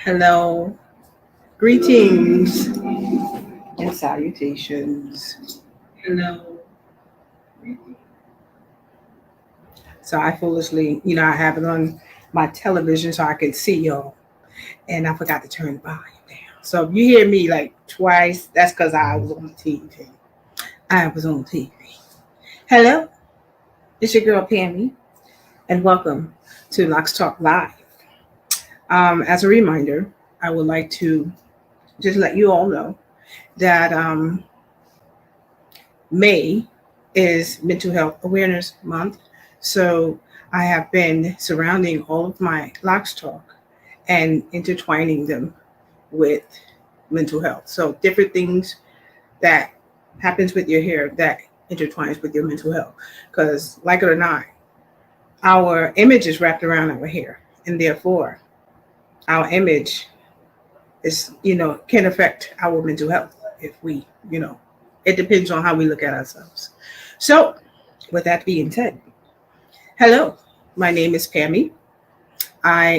Hello, greetings and salutations. Hello. So I foolishly, I have it on my television so I can see y'all, and I forgot to turn the volume down. So if you hear me like twice, that's because I was on the TV. I was on TV. Hello, it's your girl Pammy, and welcome to Locs Talk Live. As a reminder, I would like to just let you all know that May is Mental Health Awareness Month. So I have been surrounding all of my Locs talk and intertwining them with mental health. So different things that happens with your hair that intertwines with your mental health. Because like it or not, our image is wrapped around our hair, and therefore our image is, can affect our mental health if we, it depends on how we look at ourselves. So with that being said, hello, my name is Pammy. My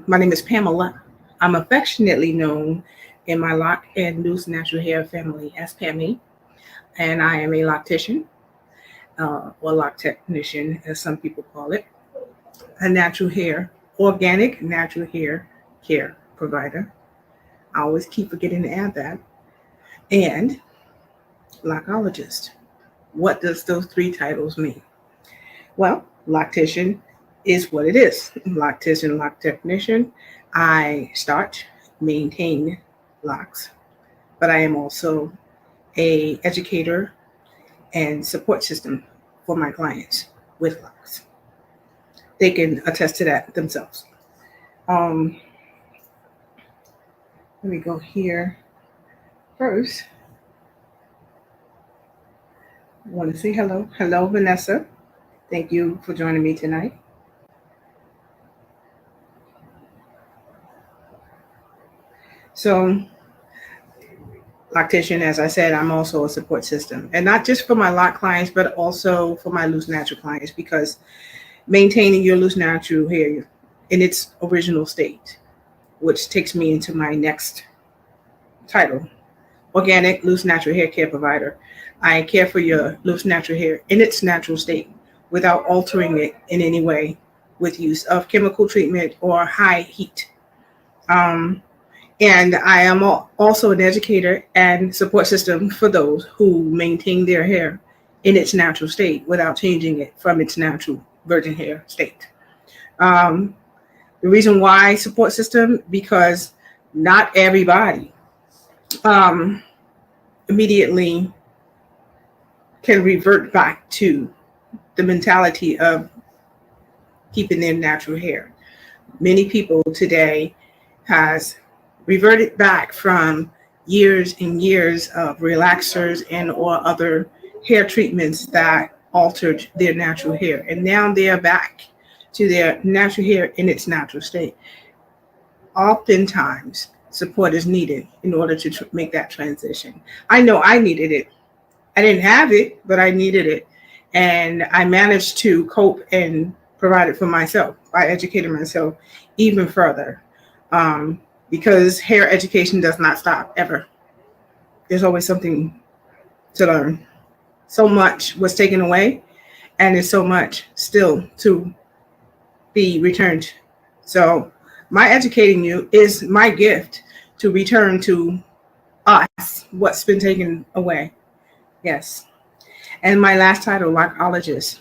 name is Pamela. I'm affectionately known in my Loc and Natural Hair family as Pammy, and I am a loctician, or loc technician, as some people call it, a organic natural hair care provider. I always keep forgetting to add that. And lochologist. What does those three titles mean? Well, loctician is what it is. Loctician, loc technician. I start, maintain locs, but I am also a educator and support system for my clients with locs. They can attest to that themselves. Let me go here first. I want to say hello. Hello, Vanessa. Thank you for joining me tonight. So, loctician, as I said, I'm also a support system. And not just for my loc clients, but also for my loose natural clients, because maintaining your loose natural hair in its original state, which takes me into my next title, organic loose natural hair care provider. I care for your loose natural hair in its natural state without altering it in any way with use of chemical treatment or high heat. And I am also an educator and support system for those who maintain their hair in its natural state without changing it from its natural virgin hair state. The reason why support system, because not everybody immediately can revert back to the mentality of keeping their natural hair. Many people today has reverted back from years and years of relaxers and or other hair treatments that altered their natural hair. And now they are back to their natural hair in its natural state. Oftentimes, support is needed in order to make that transition. I know I needed it. I didn't have it, but I needed it. And I managed to cope and provide it for myself by educating myself even further. Because hair education does not stop ever. There's always something to learn. So much was taken away, and there's so much still to be returned. So my educating you is my gift to return to us what's been taken away. Yes. And my last title, lochologist.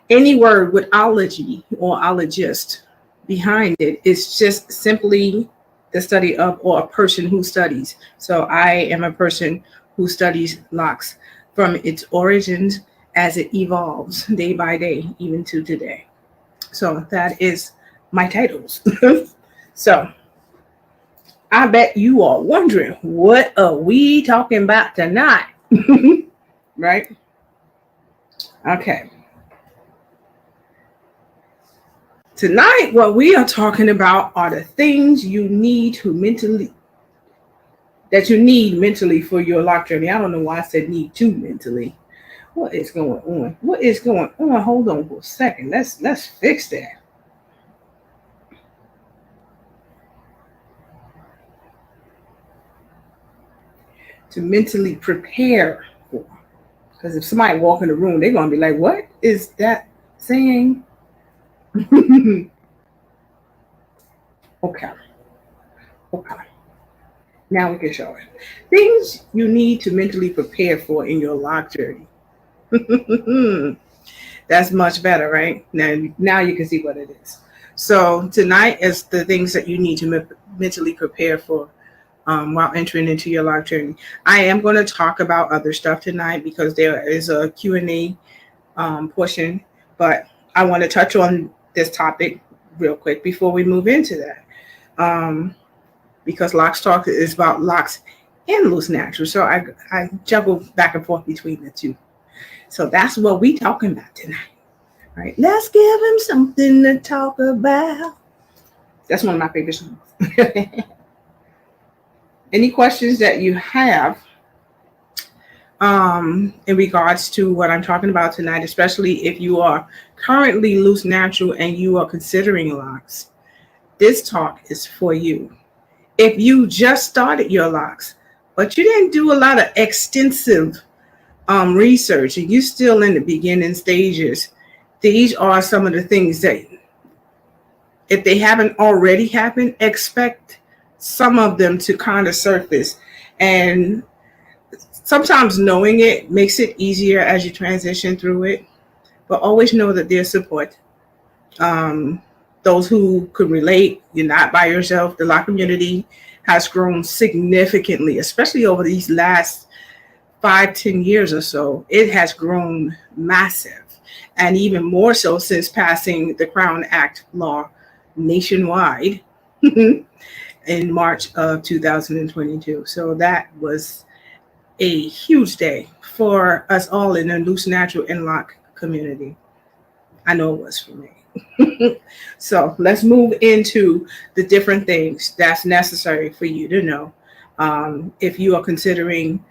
Any word with ology or ologist behind it is just simply the study of, or a person who studies. So I am a person who studies locs from its origins as it evolves day by day, even to today. So that is my titles. So I bet you are wondering, what are we talking about tonight? Right? Okay. Tonight, what we are talking about are the things you need mentally for your loc journey. I don't know why I said need to mentally. What is going on? What is going on? Hold on for a second. Let's fix that. to mentally prepare for. Because if somebody walk in the room, they're going to be like, what is that saying? Okay. Okay. Now we can show it. Things you need to mentally prepare for in your loc journey. That's much better, right? Now you can see what it is. So tonight is the things that you need to mentally prepare for while entering into your loc journey. I am going to talk about other stuff tonight because there is a Q&A portion, but I want to touch on this topic real quick before we move into that. Because Locs Talk is about locs and loose natural. So I juggle back and forth between the two. So that's what we talking about tonight. All right, let's give him something to talk about. That's one of my favorite songs. Any questions that you have in regards to what I'm talking about tonight, especially if you are currently loose natural and you are considering locs, this talk is for you. If you just started your locs, but you didn't do a lot of extensive research and you're still in the beginning stages, these are some of the things that, if they haven't already happened, expect some of them to kind of surface. And sometimes knowing it makes it easier as you transition through it, but always know that there's support. Those who could relate, you're not by yourself. The loc community has grown significantly, especially over these last 5-10 years or so. It has grown massive, and even more so since passing the Crown Act law nationwide in March of 2022. So that was a huge day for us all in the loose natural and loc community. I know it was for me. So let's move into the different things that's necessary for you to know if you are considering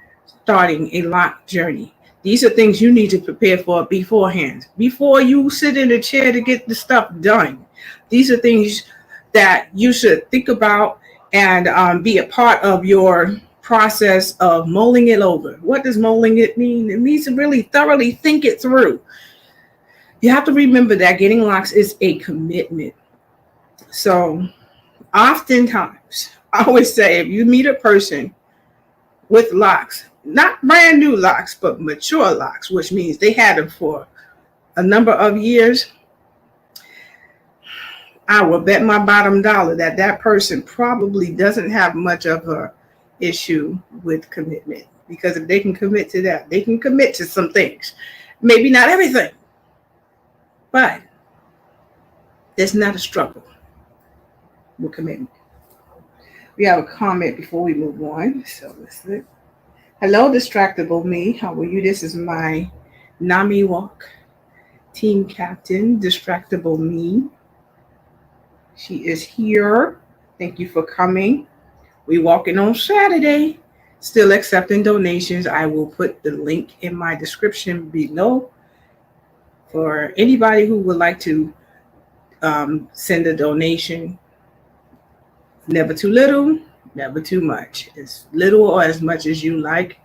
starting a loc journey. These are things you need to prepare for beforehand, before you sit in a chair to get the stuff done. These are things that you should think about and be a part of your process of mulling it over. What does mulling it mean? It means to really thoroughly think it through. You have to remember that getting locs is a commitment. So oftentimes, I always say, if you meet a person with locs, not brand new locs, but mature locs, which means they had them for a number of years, I will bet my bottom dollar that that person probably doesn't have much of a issue with commitment. Because if they can commit to that, they can commit to some things. Maybe not everything, but there's not a struggle with commitment. We have a comment before we move on. So let's look. Hello, Distractible Me. How are you? This is my NAMI Walk team captain, Distractible Me. She is here. Thank you for coming. We walking on Saturday. Still accepting donations. I will put the link in my description below for anybody who would like to send a donation. Never too little, never too much. As little or as much as you like.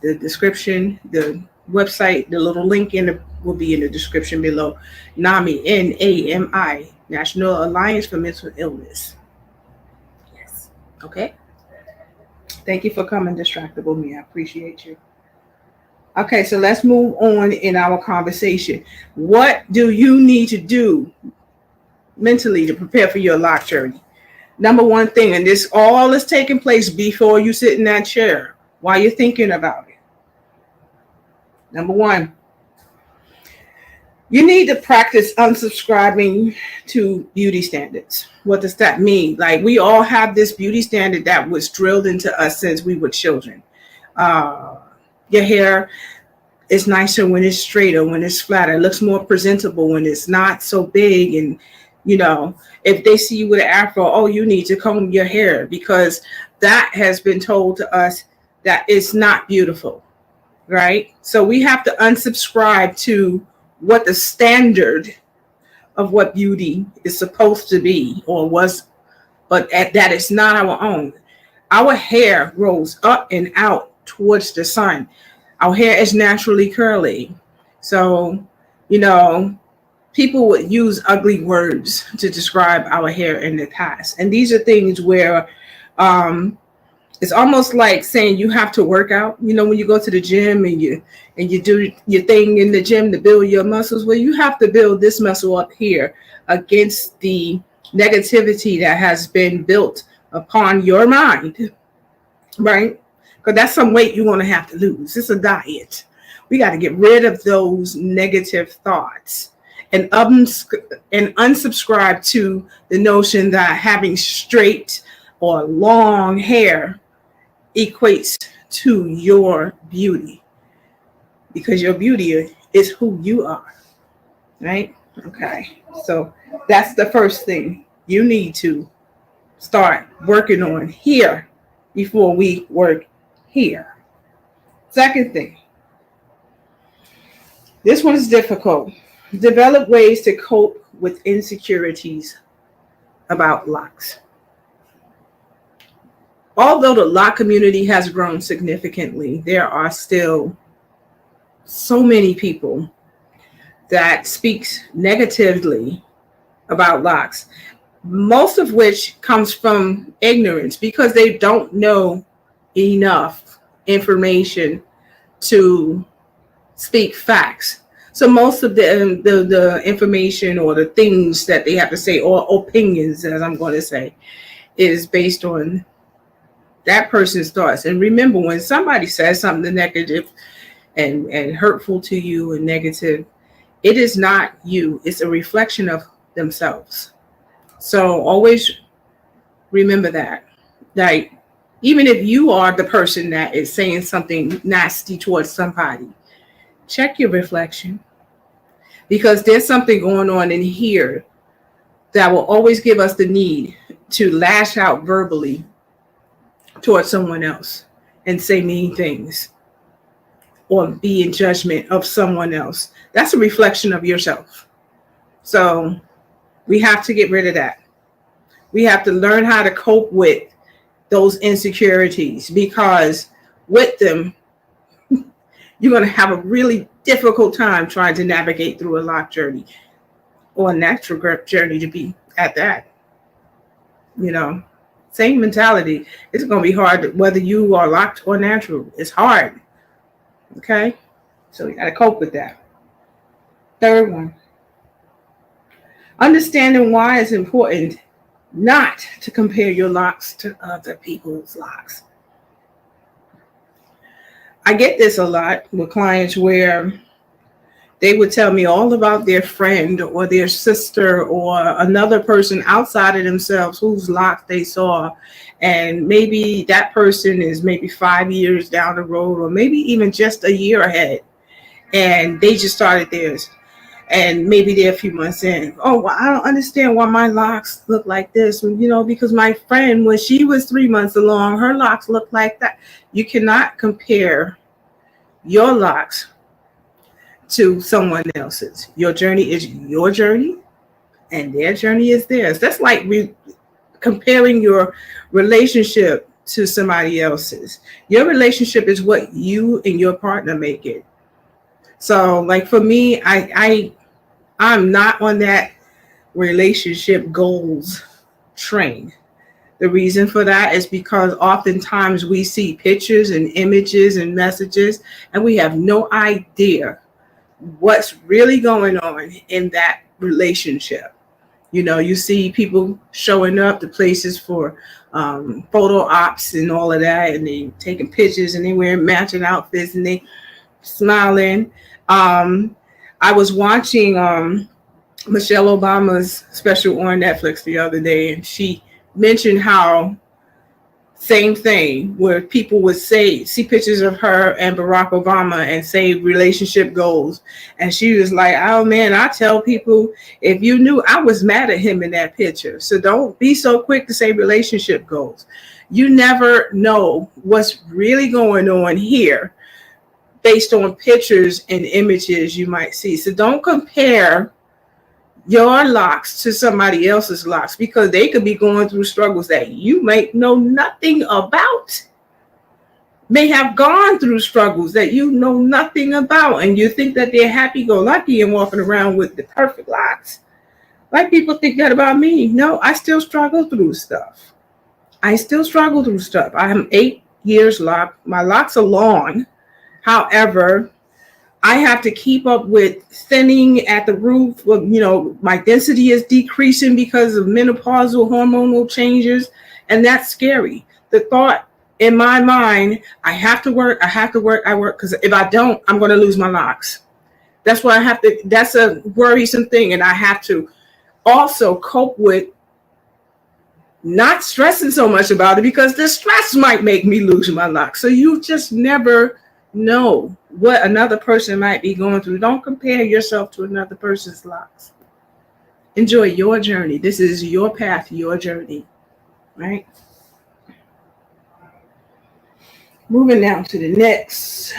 The description, the website, the little link will be in the description below. NAMI, NAMI, National Alliance for Mental Illness. Yes. Okay. Thank you for coming, Distractible Me. I appreciate you. Okay, so let's move on in our conversation. What do you need to do mentally to prepare for your loc journey? Number one thing, and this all is taking place before you sit in that chair while you're thinking about it. Number one, you need to practice unsubscribing to beauty standards. What does that mean? Like, we all have this beauty standard that was drilled into us since we were children. Your hair is nicer when it's straighter, when it's flatter. It looks more presentable when it's not so big. And, you know, if they see you with an afro, oh, you need to comb your hair, because that has been told to us that it's not beautiful, right? So we have to unsubscribe to what the standard of what beauty is supposed to be or was, but that it's not our own. Our hair grows up and out towards the sun. Our hair is naturally curly. So, you know, people would use ugly words to describe our hair in the past. And these are things where it's almost like saying you have to work out. You know, when you go to the gym and you do your thing in the gym to build your muscles, well, you have to build this muscle up here against the negativity that has been built upon your mind, right? Because that's some weight you're going to have to lose. It's a diet. We got to get rid of those negative thoughts and unsubscribe to the notion that having straight or long hair equates to your beauty, because your beauty is who you are, right? Okay, so that's the first thing you need to start working on here before we work here. Second thing, this one is difficult. Develop ways to cope with insecurities about locks. Although the lock community has grown significantly, there are still so many people that speaks negatively about locks, most of which comes from ignorance because they don't know enough information to speak facts. So most of the information or the things that they have to say, or opinions, as I'm going to say, is based on that person's thoughts. And remember, when somebody says something negative and hurtful to you and negative, it is not you. It's a reflection of themselves. So always remember that. Like, even if you are the person that is saying something nasty towards somebody, check your reflection, because there's something going on in here that will always give us the need to lash out verbally towards someone else and say mean things or be in judgment of someone else. That's a reflection of yourself. So we have to get rid of that. We have to learn how to cope with those insecurities, because with them, you're going to have a really difficult time trying to navigate through a lock journey, or a natural journey to be at that. You know, same mentality. It's going to be hard whether you are locked or natural. It's hard. Okay? So you got to cope with that. Third one. Understanding why it's important not to compare your locks to other people's locks. I get this a lot with clients where they would tell me all about their friend or their sister or another person outside of themselves whose locks they saw. And maybe that person is maybe 5 years down the road, or maybe even just a year ahead. And they just started theirs. And maybe they're a few months in. Oh, well, I don't understand why my locks look like this. You know, because my friend, when she was 3 months along, her locks look like that. You cannot compare your locks to someone else's. Your journey is your journey, and their journey is theirs. That's like comparing your relationship to somebody else's. Your relationship is what you and your partner make it. So, like for me, I'm not on that relationship goals train. The reason for that is because oftentimes we see pictures and images and messages, and we have no idea what's really going on in that relationship. You know, you see people showing up to places for photo ops and all of that, and they taking pictures and they wearing matching outfits and they smiling. I was watching Michelle Obama's special on Netflix the other day, and she mentioned how same thing where people would see pictures of her and Barack Obama and say relationship goals. And she was like, oh man, I tell people, if you knew, I was mad at him in that picture. So don't be so quick to say relationship goals. You never know what's really going on here based on pictures and images you might see. So don't compare your locks to somebody else's locks, because they could be going through struggles that you might know nothing about, may have gone through struggles that you know nothing about, and you think that they're happy-go-lucky and walking around with the perfect locks. Like people think that about me. No, I still struggle through stuff. I am 8 years locked. My locks are long. However, I have to keep up with thinning at the root. Well, my density is decreasing because of menopausal hormonal changes, and that's scary. The thought in my mind, I have to work, because if I don't, I'm going to lose my locks. That's why that's a worrisome thing, and I have to also cope with not stressing so much about it, because the stress might make me lose my locks. So you just never know what another person might be going through. Don't compare yourself to another person's locks. Enjoy your journey. This is your path, your journey, right? Moving now to the next.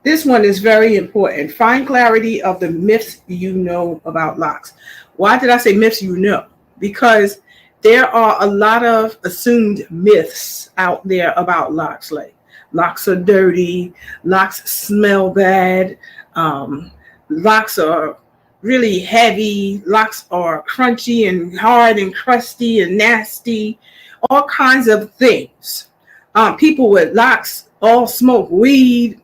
This one is very important. Find clarity of the myths you know about locks. Why did I say myths you know? Because there are a lot of assumed myths out there about locks, like locks are dirty, locks smell bad, locks are really heavy, locks are crunchy and hard and crusty and nasty, all kinds of things. People with locks all smoke weed.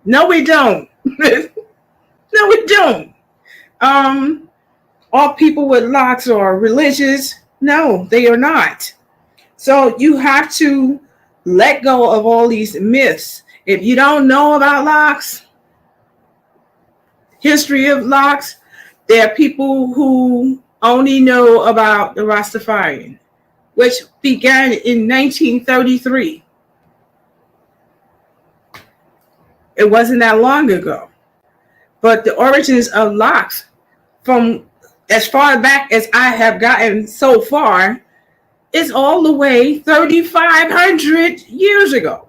No, we don't. No, we don't. All people with locks are religious. No, they are not. So you have to let go of all these myths. If you don't know about locks, history of locks, there are people who only know about the Rastafarian, which began in 1933. It wasn't that long ago. But the origins of locks, from as far back as I have gotten so far, is all the way 3,500 years ago.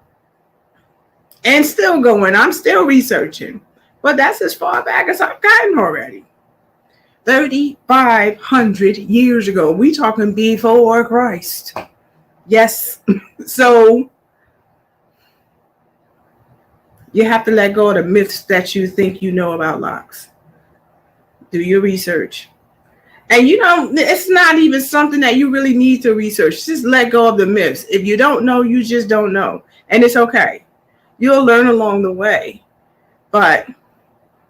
And still going. I'm still researching. But that's as far back as I've gotten already. 3,500 years ago. We talking before Christ. Yes. So you have to let go of the myths that you think you know about locks. Do your research. And it's not even something that you really need to research. Just let go of the myths. If you don't know, you just don't know. And it's okay. You'll learn along the way. But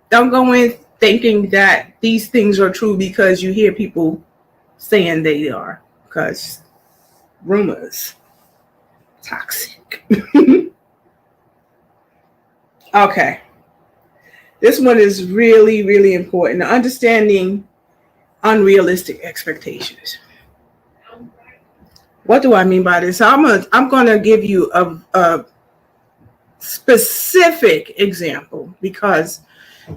don't go in thinking that these things are true because you hear people saying they are. Because rumors. Toxic. Okay. This one is really, really important. Understanding unrealistic expectations. What do I mean by this? I'm going to give you a specific example, because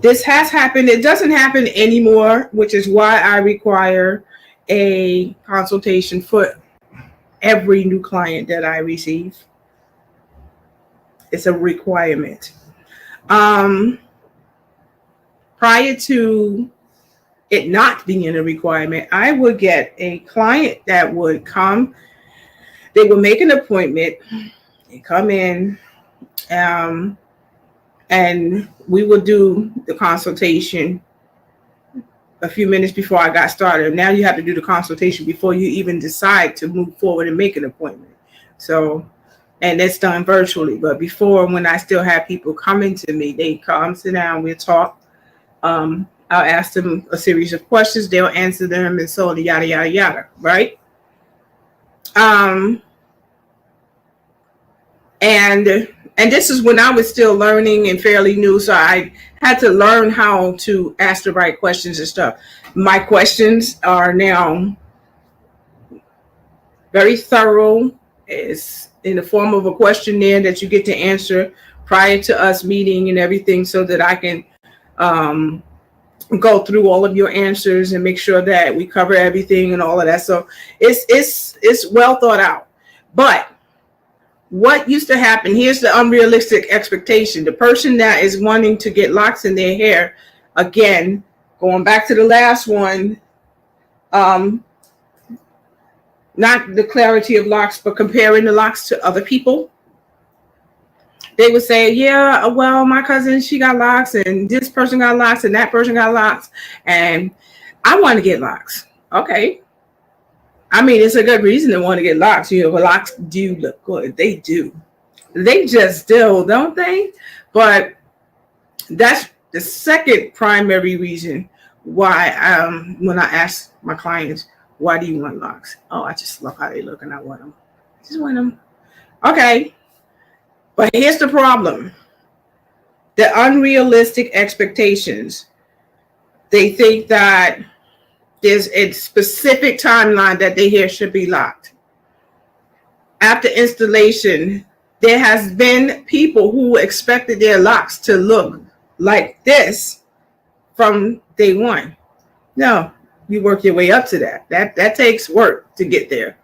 this has happened. It doesn't happen anymore, which is why I require a consultation for every new client that I receive. It's a requirement. Prior to it not being a requirement, I would get a client that would come. They would make an appointment. They come in, and we would do the consultation a few minutes before I got started. Now you have to do the consultation before you even decide to move forward and make an appointment. So, and it's done virtually. But before, when I still have people coming to me, they come, sit down, we'll talk. I'll ask them a series of questions. They'll answer them, and so on, yada, yada, yada, right? And this is when I was still learning and fairly new, so I had to learn how to ask the right questions and stuff. My questions are now very thorough. It's in the form of a questionnaire that you get to answer prior to us meeting and everything, so that I can go through all of your answers and make sure that we cover everything and all of that. So it's well thought out. But what used to happen, here's the unrealistic expectation. The person that is wanting to get locks in their hair, Again, going back to the last one, not the clarity of locks, but comparing the locks to other people. They would say, yeah, well, my cousin, she got locks, and this person got locks, and that person got locks, and I want to get locks. Okay. I mean, it's a good reason to want to get locks. You know, but locks do look good. They do. They just do, don't they? But that's the second primary reason why when I ask my clients, why do you want locks? Oh, I just love how they look and I want them. I just want them. Okay. But here's the problem. The unrealistic expectations. They think that there's a specific timeline that their hair should be locked. After installation, there has been people who expected their locks to look like this from day one. No, you work your way up to that. That takes work to get there.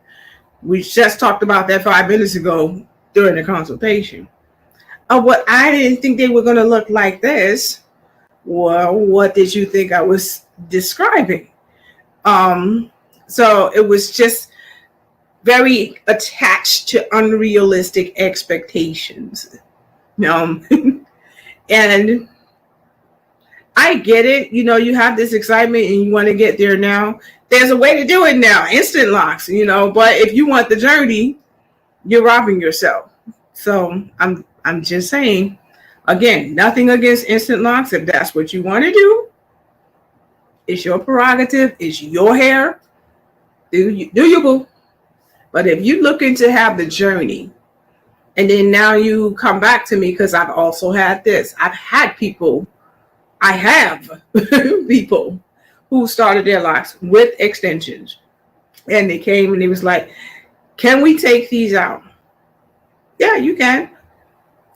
We just talked about that 5 minutes ago during the consultation. What I didn't think they were going to look like this. Well, what did you think I was describing? So it was just very attached to unrealistic expectations. And I get it. You know, you have this excitement and you want to get there now. There's a way to do it now. Instant locks, you know, but if you want the journey, you're robbing yourself. So I'm just saying, again, nothing against instant locks. If that's what you want to do, it's your prerogative. It's your hair. Do you boo? But if you're looking to have the journey, and then now you come back to me, because I've also had this. I have people who started their locks with extensions. And they came and they was like, can we take these out? Yeah, you can.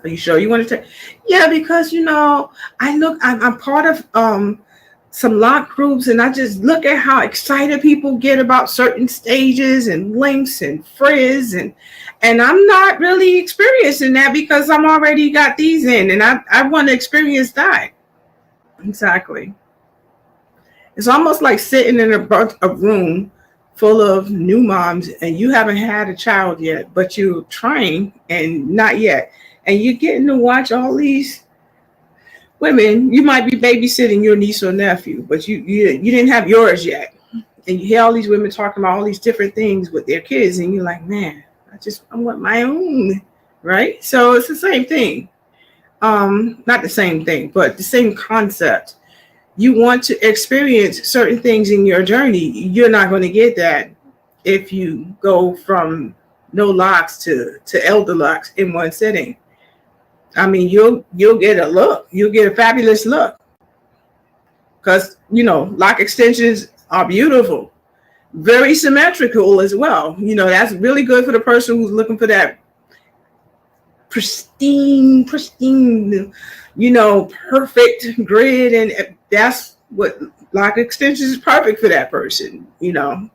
Are you sure you want to take? Yeah, because, you know, I'm part of some lock groups, and I just look at how excited people get about certain stages and links and frizz, and I'm not really experiencing that because I'm already got these in, and I want to experience that. Exactly. It's almost like sitting in a room full of new moms, and you haven't had a child yet, but you're trying and not yet, and you're getting to watch all these women. You might be babysitting your niece or nephew, but you didn't have yours yet. And you hear all these women talking about all these different things with their kids, and you're like, man, I want my own, right? So it's the same thing. Not the same thing, but the same concept. You want to experience certain things in your journey. You're not going to get that if you go from no locks to elder locks in one sitting. I mean, you'll get a look. You'll get a fabulous look. Because, you know, lock extensions are beautiful. Very symmetrical as well. You know, that's really good for the person who's looking for that pristine, you know, perfect grid. And that's what lock extensions is perfect for that person, you know.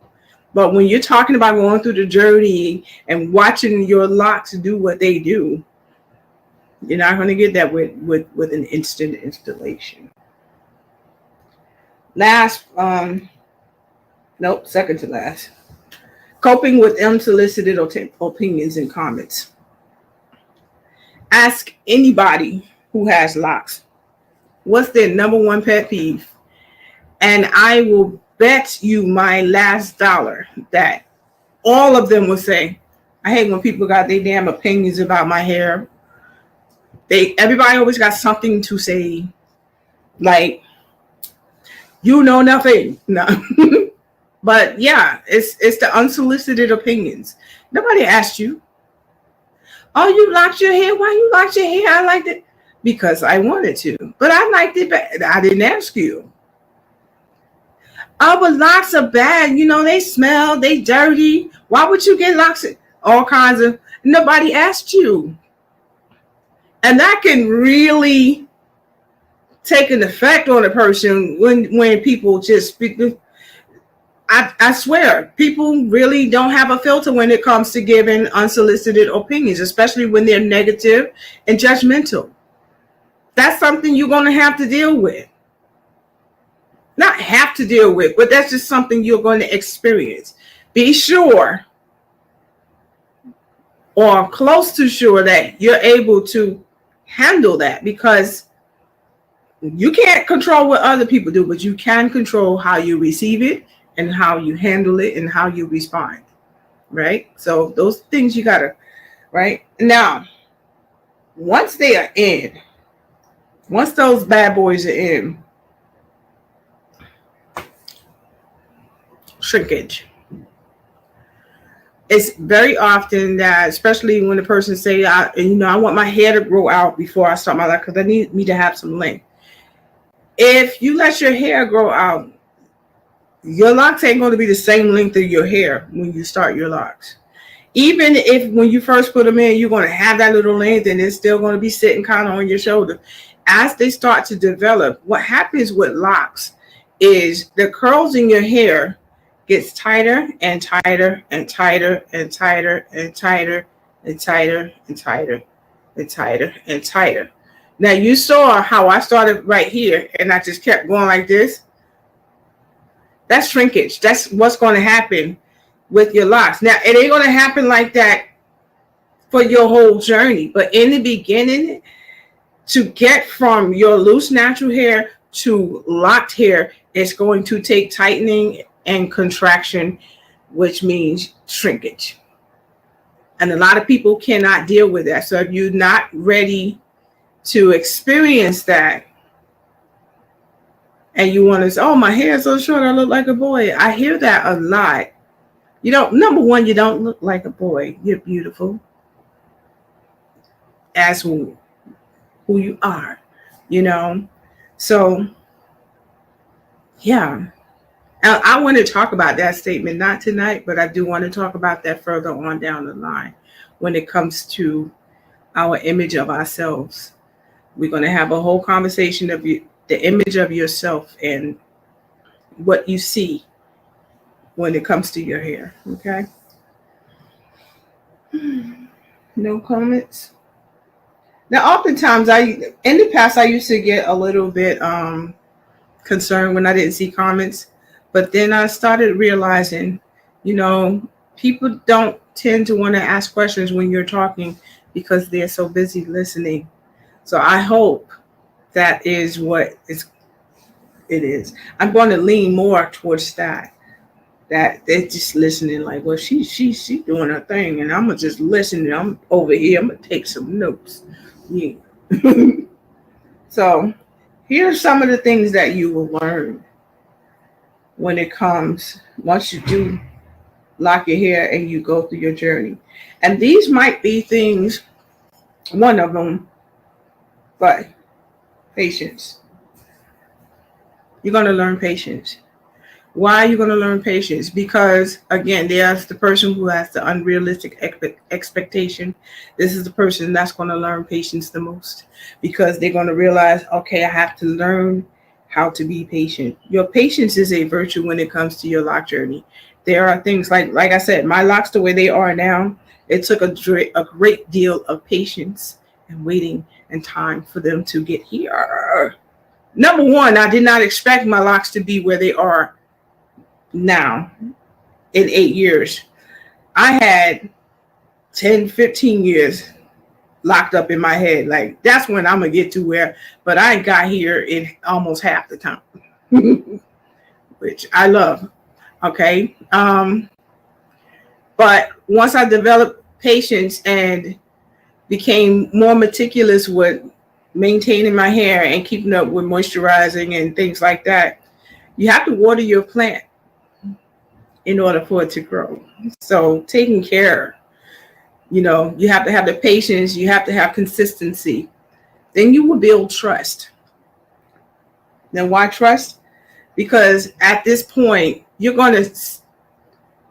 But when you're talking about going through the journey and watching your locks do what they do, you're not going to get that with an instant installation. Second to last. Coping with unsolicited opinions and comments. Ask anybody who has locks, what's their number one pet peeve? And I will bet you my last dollar that all of them will say, I hate when people got their damn opinions about my hair. Everybody always got something to say, like, you know nothing. No. But yeah, it's the unsolicited opinions. Nobody asked you. Oh, you locked your hair? Why you locked your hair? I liked it because I wanted to, but I liked it bad. I didn't ask you. Oh, but locks are bad. You know, they smell, they dirty. Why would you get locks? All kinds of, nobody asked you. And that can really take an effect on a person when people just speak. I swear, people really don't have a filter when it comes to giving unsolicited opinions, especially when they're negative and judgmental. That's something you're going to have to deal with. not have to deal with, but that's just something you're going to experience. Be sure, or close to sure, that you're able to handle that, because you can't control what other people do, but you can control how you receive it and how you handle it and how you respond, right? So those things you gotta, right? Now, once they are in, once those bad boys are in, shrinkage. It's very often that, especially when the person say, I want my hair to grow out before I start my life, because I need me to have some length. If you let your hair grow out, your locks ain't going to be the same length of your hair when you start your locks. Even if when you first put them in, you're going to have that little length and it's still going to be sitting kind of on your shoulder. As they start to develop, what happens with locks is the curls in your hair gets tighter and tighter and tighter and tighter and tighter and tighter and tighter and tighter and tighter. Now, you saw how I started right here and I just kept going like this. That's shrinkage. That's what's going to happen with your locks. Now, it ain't going to happen like that for your whole journey. But in the beginning, to get from your loose natural hair to locked hair, it's going to take tightening and contraction, which means shrinkage. And a lot of people cannot deal with that. So if you're not ready to experience that, and you want to say, oh, my hair is so short, I look like a boy. I hear that a lot. You don't, number one, you don't look like a boy. You're beautiful as who you are, you know? So, yeah. I want to talk about that statement, not tonight, but I do want to talk about that further on down the line when it comes to our image of ourselves. We're going to have a whole conversation of the image of yourself and what you see when it comes to your hair. Okay. No comments. Now, oftentimes in the past, I used to get a little bit concerned when I didn't see comments, but then I started realizing, people don't tend to want to ask questions when you're talking because they're so busy listening. So I hope that is what it is. I'm going to lean more towards that they're just listening like, well, she doing her thing, and I'm gonna just listen. I'm over here. I'm gonna take some notes. Yeah. So here's some of the things that you will learn when it comes, once you do lock your hair and you go through your journey. And these might be things, one of them, but patience. You're going to learn patience. Why are you going to learn patience? Because, again, there's the person who has the unrealistic expectation. This is the person that's going to learn patience the most, because they're going to realize, okay, I have to learn how to be patient. Your patience is a virtue when it comes to your lock journey. There are things like I said, my locks the way they are now, it took a great deal of patience and waiting and time for them to get here. Number one, I did not expect my locks to be where they are now in 8 years. I had 10, 15 years locked up in my head. Like, that's when I'm going to get to where, but I got here in almost half the time, which I love. Okay. But once I developed patience and became more meticulous with maintaining my hair and keeping up with moisturizing and things like that, you have to water your plant in order for it to grow. So taking care, you have to have the patience, you have to have consistency. Then you will build trust. Now, why trust? Because at this point, you're going to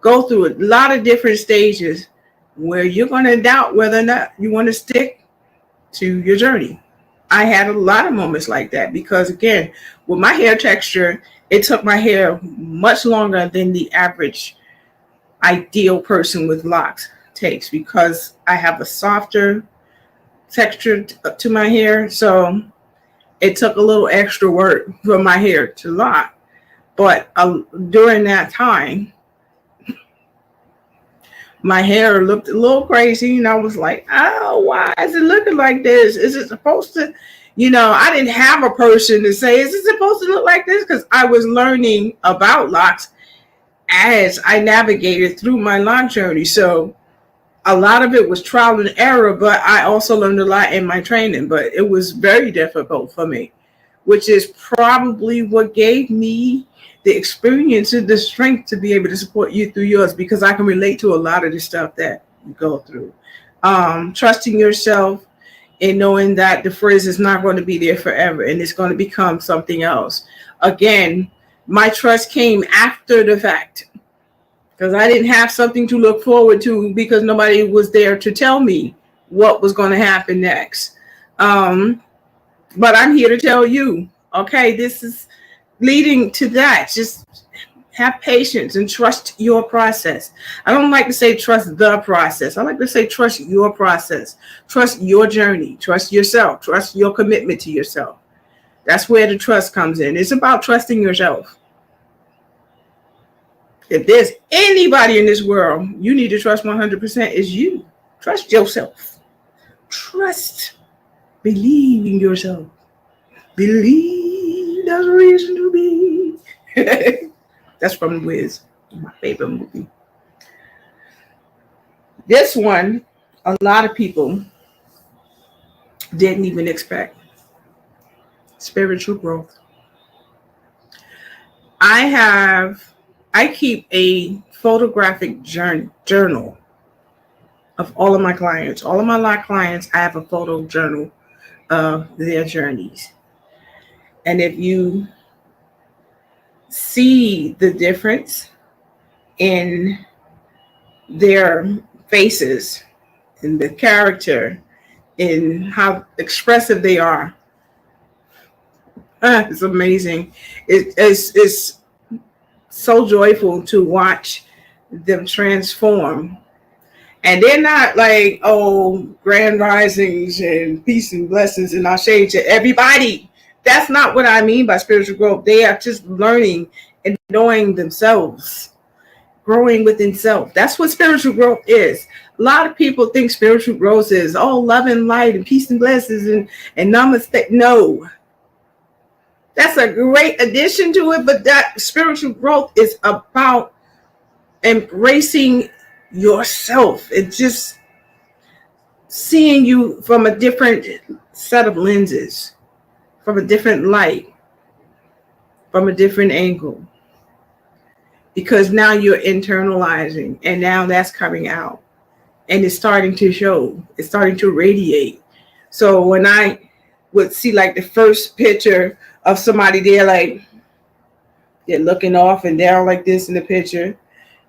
go through a lot of different stages where you're going to doubt whether or not you want to stick to your journey. I had a lot of moments like that because, again, with my hair texture, it took my hair much longer than the average ideal person with locks takes, because I have a softer texture to my hair. So it took a little extra work for my hair to lock. But during that time, my hair looked a little crazy, and I was like, oh, why is it looking like this? Is it supposed to, I didn't have a person to say, is it supposed to look like this? Because I was learning about locks as I navigated through my Loc journey. So a lot of it was trial and error, but I also learned a lot in my training. But it was very difficult for me, which is probably what gave me the experience and the strength to be able to support you through yours, because I can relate to a lot of the stuff that you go through. Trusting yourself and knowing that the frizz is not going to be there forever and it's going to become something else. Again, my trust came after the fact, because I didn't have something to look forward to, because nobody was there to tell me what was going to happen next. But I'm here to tell you, okay, this is leading to that. Just have patience and trust your process. I don't like to say trust the process. I like to say trust your process. Trust your journey. Trust yourself. Trust your commitment to yourself. That's where the trust comes in. It's about trusting yourself. If there's anybody in this world you need to trust 100%, is you. Trust yourself. Trust. Believe in yourself. Believe there's a reason to be. That's from Wiz, my favorite movie. This one, a lot of people didn't even expect. Spiritual growth. I keep a photographic journal of all of my clients. All of my Loc clients, I have a photo journal of their journeys. And if you see the difference in their faces, in the character, in how expressive they are, it's amazing. It's so joyful to watch them transform. And they're not like, oh, grand risings and peace and blessings and I'll shade to everybody. That's not what I mean by spiritual growth. They are just learning and knowing themselves, growing within self. That's what spiritual growth is. A lot of people think spiritual growth is, oh, love and light and peace and blessings and namaste. No. That's a great addition to it, but that spiritual growth is about embracing yourself and just seeing you from a different set of lenses, from a different light, from a different angle. Because now you're internalizing, and now that's coming out. And it's starting to show. It's starting to radiate. So when I would see like the first picture of somebody, they're looking off and down like this in the picture.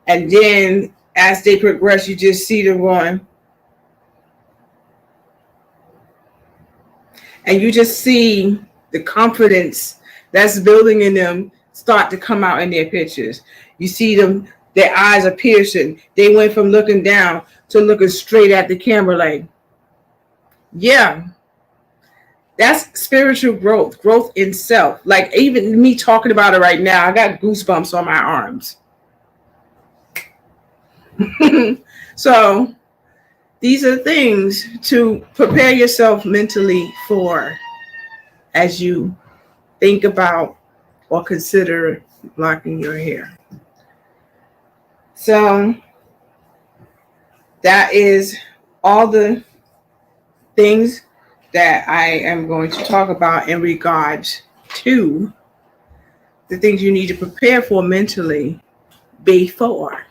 And then as they progress, you just see them going. And you just see the confidence that's building in them start to come out in their pictures. You see them, their eyes are piercing. They went from looking down to looking straight at the camera like, yeah, that's spiritual growth in self. Like even me talking about it right now, I got goosebumps on my arms. So these are things to prepare yourself mentally for as you think about or consider locking your hair. So that is all the things that I am going to talk about in regards to the things you need to prepare for mentally before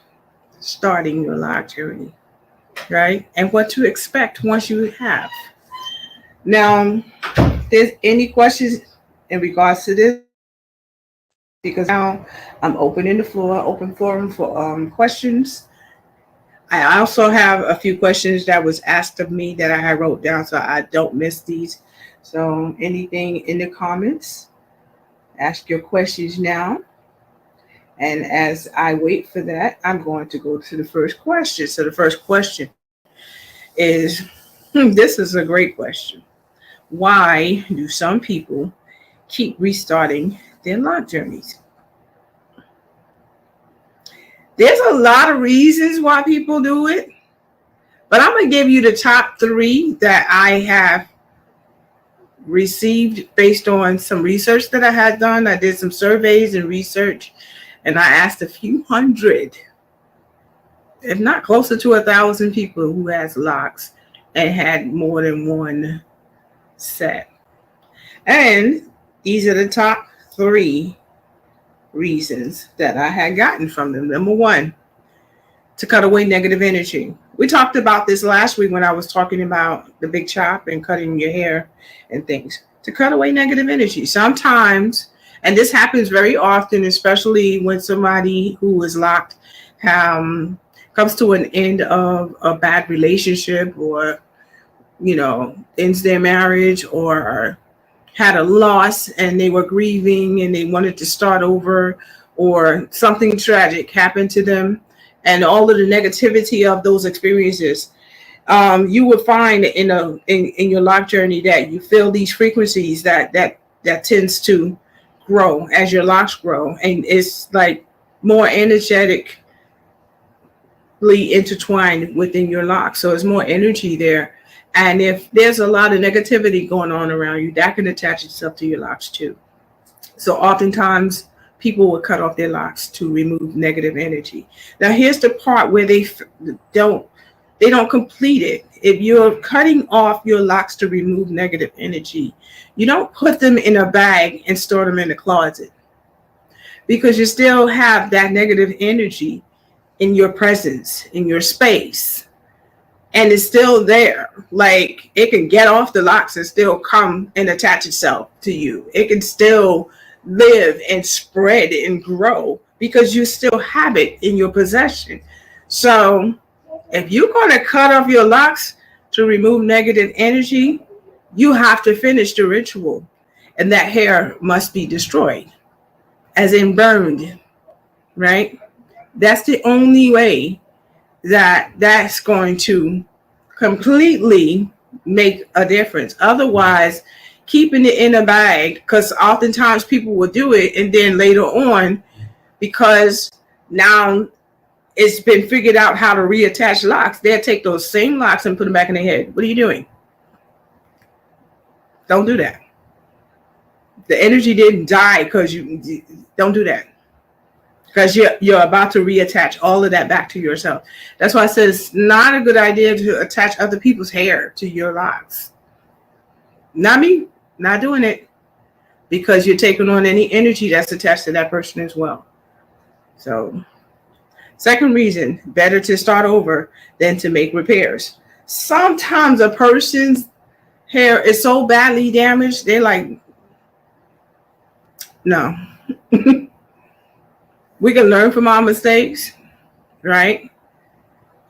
starting your Loc journey, right? And what to expect once you have. Now, if there's any questions in regards to this, because now I'm opening the floor, open forum for questions. I also have a few questions that was asked of me that I wrote down so I don't miss these. So anything in the comments, ask your questions now. And as I wait for that, I'm going to go to the first question. So the first question is, this is a great question. Why do some people keep restarting their Loc journeys? There's a lot of reasons why people do it, but I'm going to give you the top 3 that I have received based on some research that I had done. I did some surveys and research, and I asked a few hundred, if not closer to 1,000 people who has locks and had more than one set. And these are the top 3 reasons that I had gotten from them. Number 1, to cut away negative energy. We talked about this last week when I was talking about the big chop and cutting your hair and things. To cut away negative energy. Sometimes, and this happens very often, especially when somebody who is locked comes to an end of a bad relationship, or, ends their marriage, or had a loss and they were grieving and they wanted to start over, or something tragic happened to them, and all of the negativity of those experiences, you will find in your lock journey that you feel these frequencies that tends to grow as your locks grow, and it's like more energetically intertwined within your locks. So it's more energy there. And if there's a lot of negativity going on around you, that can attach itself to your locks too. So oftentimes people will cut off their locks to remove negative energy. Now here's the part where they don't complete it. If you're cutting off your locks to remove negative energy, you don't put them in a bag and store them in the closet, because you still have that negative energy in your presence, in your space. And it's still there. Like, it can get off the locks and still come and attach itself to you. It can still live and spread and grow because you still have it in your possession. So if you're going to cut off your locks to remove negative energy, you have to finish the ritual. And that hair must be destroyed, as in burned, right? That's the only way that's going to completely make a difference. Otherwise, keeping it in a bag, because oftentimes people will do it, and then later on, because now it's been figured out how to reattach locks, they'll take those same locks and put them back in their head. What are you doing? Don't do that. The energy didn't die because you don't do that. Because you're about to reattach all of that back to yourself. That's why I said it's not a good idea to attach other people's hair to your locks. Not me, not doing it, because you're taking on any energy that's attached to that person as well. So, second reason, better to start over than to make repairs. Sometimes a person's hair is so badly damaged, they're like, no. We can learn from our mistakes, right?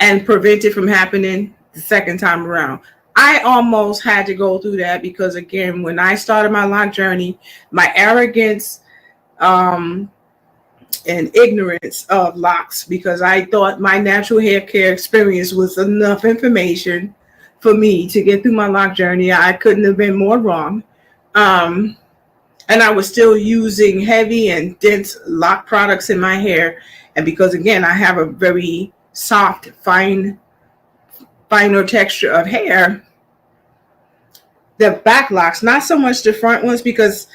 And prevent it from happening the second time around. I almost had to go through that because, again, when I started my lock journey, my arrogance and ignorance of locks, because I thought my natural hair care experience was enough information for me to get through my lock journey. I couldn't have been more wrong. And I was still using heavy and dense lock products in my hair. And because, again, I have a very soft, finer texture of hair, the back locks, not so much the front ones, because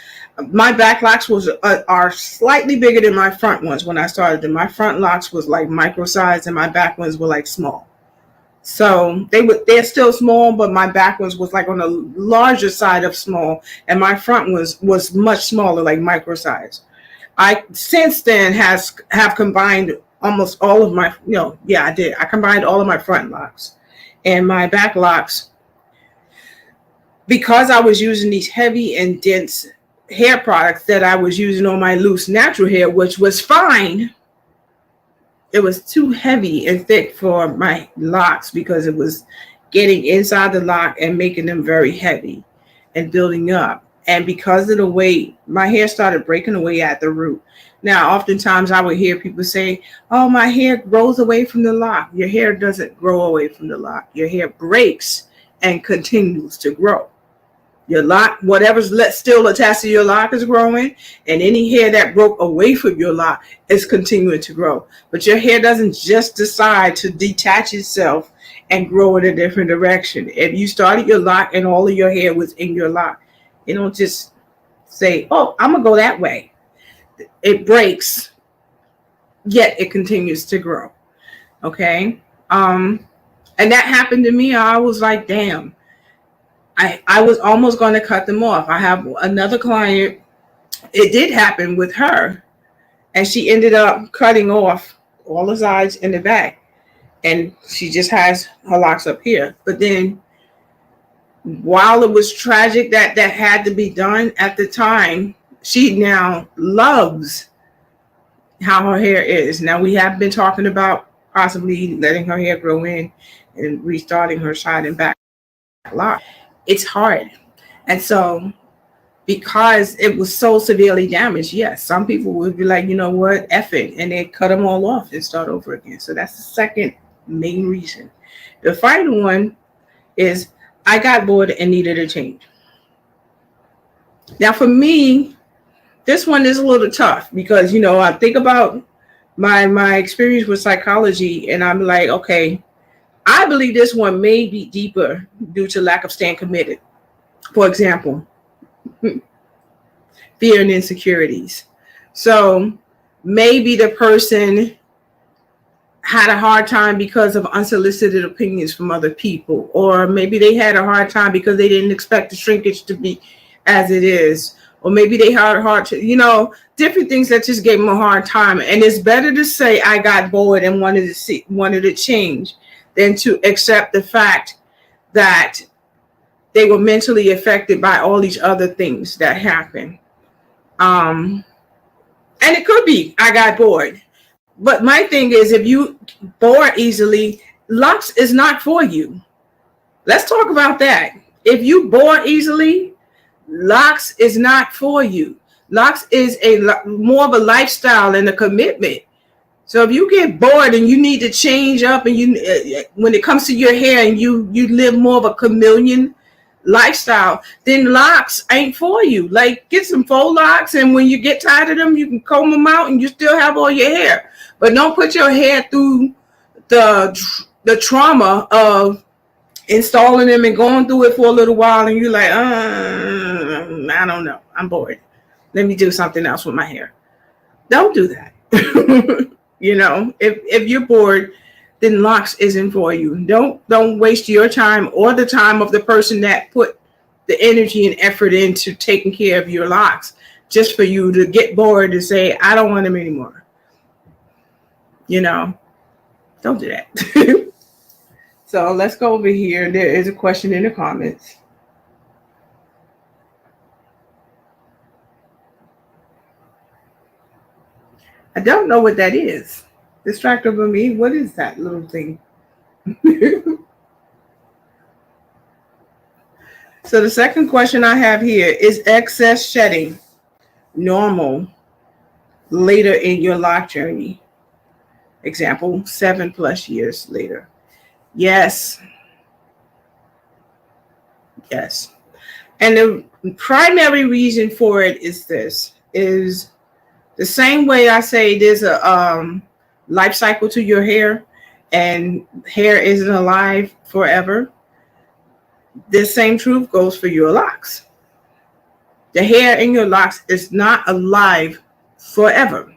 my back locks are slightly bigger than my front ones when I started them. My front locks was like micro size and my back ones were like small. So they're still small, but my back ones was like on the larger side of small, and my front was much smaller, like micro size. I since then have combined almost all of my, I did. I combined all of my front locks and my back locks, because I was using these heavy and dense hair products that I was using on my loose natural hair, which was fine. It was too heavy and thick for my locks because it was getting inside the lock and making them very heavy and building up. And because of the weight, my hair started breaking away at the root. Now, oftentimes I would hear people say, oh, my hair grows away from the lock. Your hair doesn't grow away from the lock. Your hair breaks and continues to grow. Your lock, whatever's still attached to your lock is growing, and any hair that broke away from your lock is continuing to grow. But your hair doesn't just decide to detach itself and grow in a different direction. If you started your lock and all of your hair was in your lock, you don't just say, oh, I'm going to go that way. It breaks, yet it continues to grow. Okay? And that happened to me. I was like, damn. I was almost going to cut them off. I have another client. It did happen with her. And she ended up cutting off all the sides and the back. And she just has her locks up here. But then while it was tragic that had to be done at the time, she now loves how her hair is. Now, we have been talking about possibly letting her hair grow in and restarting her side and back lock. It's hard. And so because it was so severely damaged, yes, some people would be like, you know what, F it, and they cut them all off and start over again. So that's the second main reason. The final one is I got bored and needed a change. Now, for me, this one is a little tough because, you know, I think about my experience with psychology, and I'm like, okay, I believe this one may be deeper due to lack of staying committed. For example, fear and insecurities. So maybe the person had a hard time because of unsolicited opinions from other people, or maybe they had a hard time because they didn't expect the shrinkage to be as it is, or maybe they had a hard to, you know, different things that just gave them a hard time. And it's better to say I got bored and wanted to change than to accept the fact that they were mentally affected by all these other things that happened. And it could be I got bored. But my thing is, if you bore easily, Locs is not for you. Let's talk about that. If you bore easily, Locs is not for you. Locs is more of a lifestyle and a commitment. So if you get bored and you need to change up, and you, when it comes to your hair, and you live more of a chameleon lifestyle, then Locs ain't for you. Like, get some faux locks, and when you get tired of them, you can comb them out and you still have all your hair. But don't put your hair through the trauma of installing them and going through it for a little while, and you're like, I don't know, I'm bored. Let me do something else with my hair. Don't do that. You know, if you're bored, then Locs isn't for you. Don't waste your time or the time of the person that put the energy and effort into taking care of your locks just for you to get bored and say, I don't want them anymore. You know, don't do that. So let's go over here. There is a question in the comments. I don't know what that is. Distractible me. What is that little thing? So the second question I have here is excess shedding normal later in your lock journey? Example, 7+ years later. Yes. Yes. And the primary reason for it is this, is the same way I say there's a life cycle to your hair, and hair isn't alive forever. The same truth goes for your locks. The hair in your locks is not alive forever.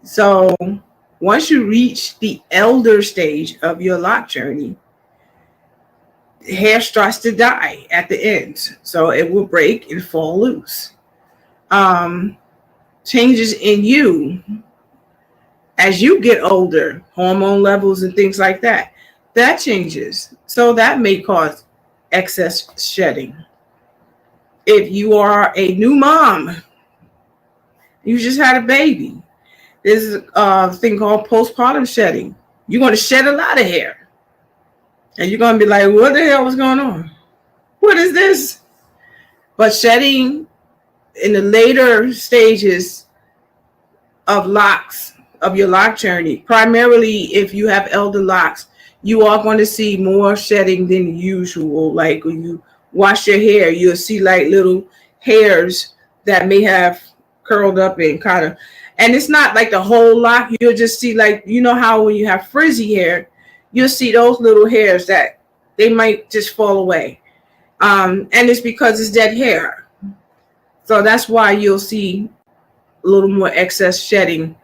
So once you reach the elder stage of your lock journey, hair starts to die at the end. So it will break and fall loose. Changes in you as you get older, hormone levels and things like that, that changes. So that may cause excess shedding. If you are a new mom, you just had a baby, there's a thing called postpartum shedding. You're going to shed a lot of hair. And you're going to be like, what the hell was going on? What is this? But shedding in the later stages of locks, of your lock journey, primarily if you have elder locks, you are going to see more shedding than usual. Like you wash your hair, you'll see like little hairs that may have curled up and kind of, and it's not like the whole lock. You'll just see like, you know how when you have frizzy hair, you'll see those little hairs that they might just fall away. And it's because it's dead hair. So that's why you'll see a little more excess shedding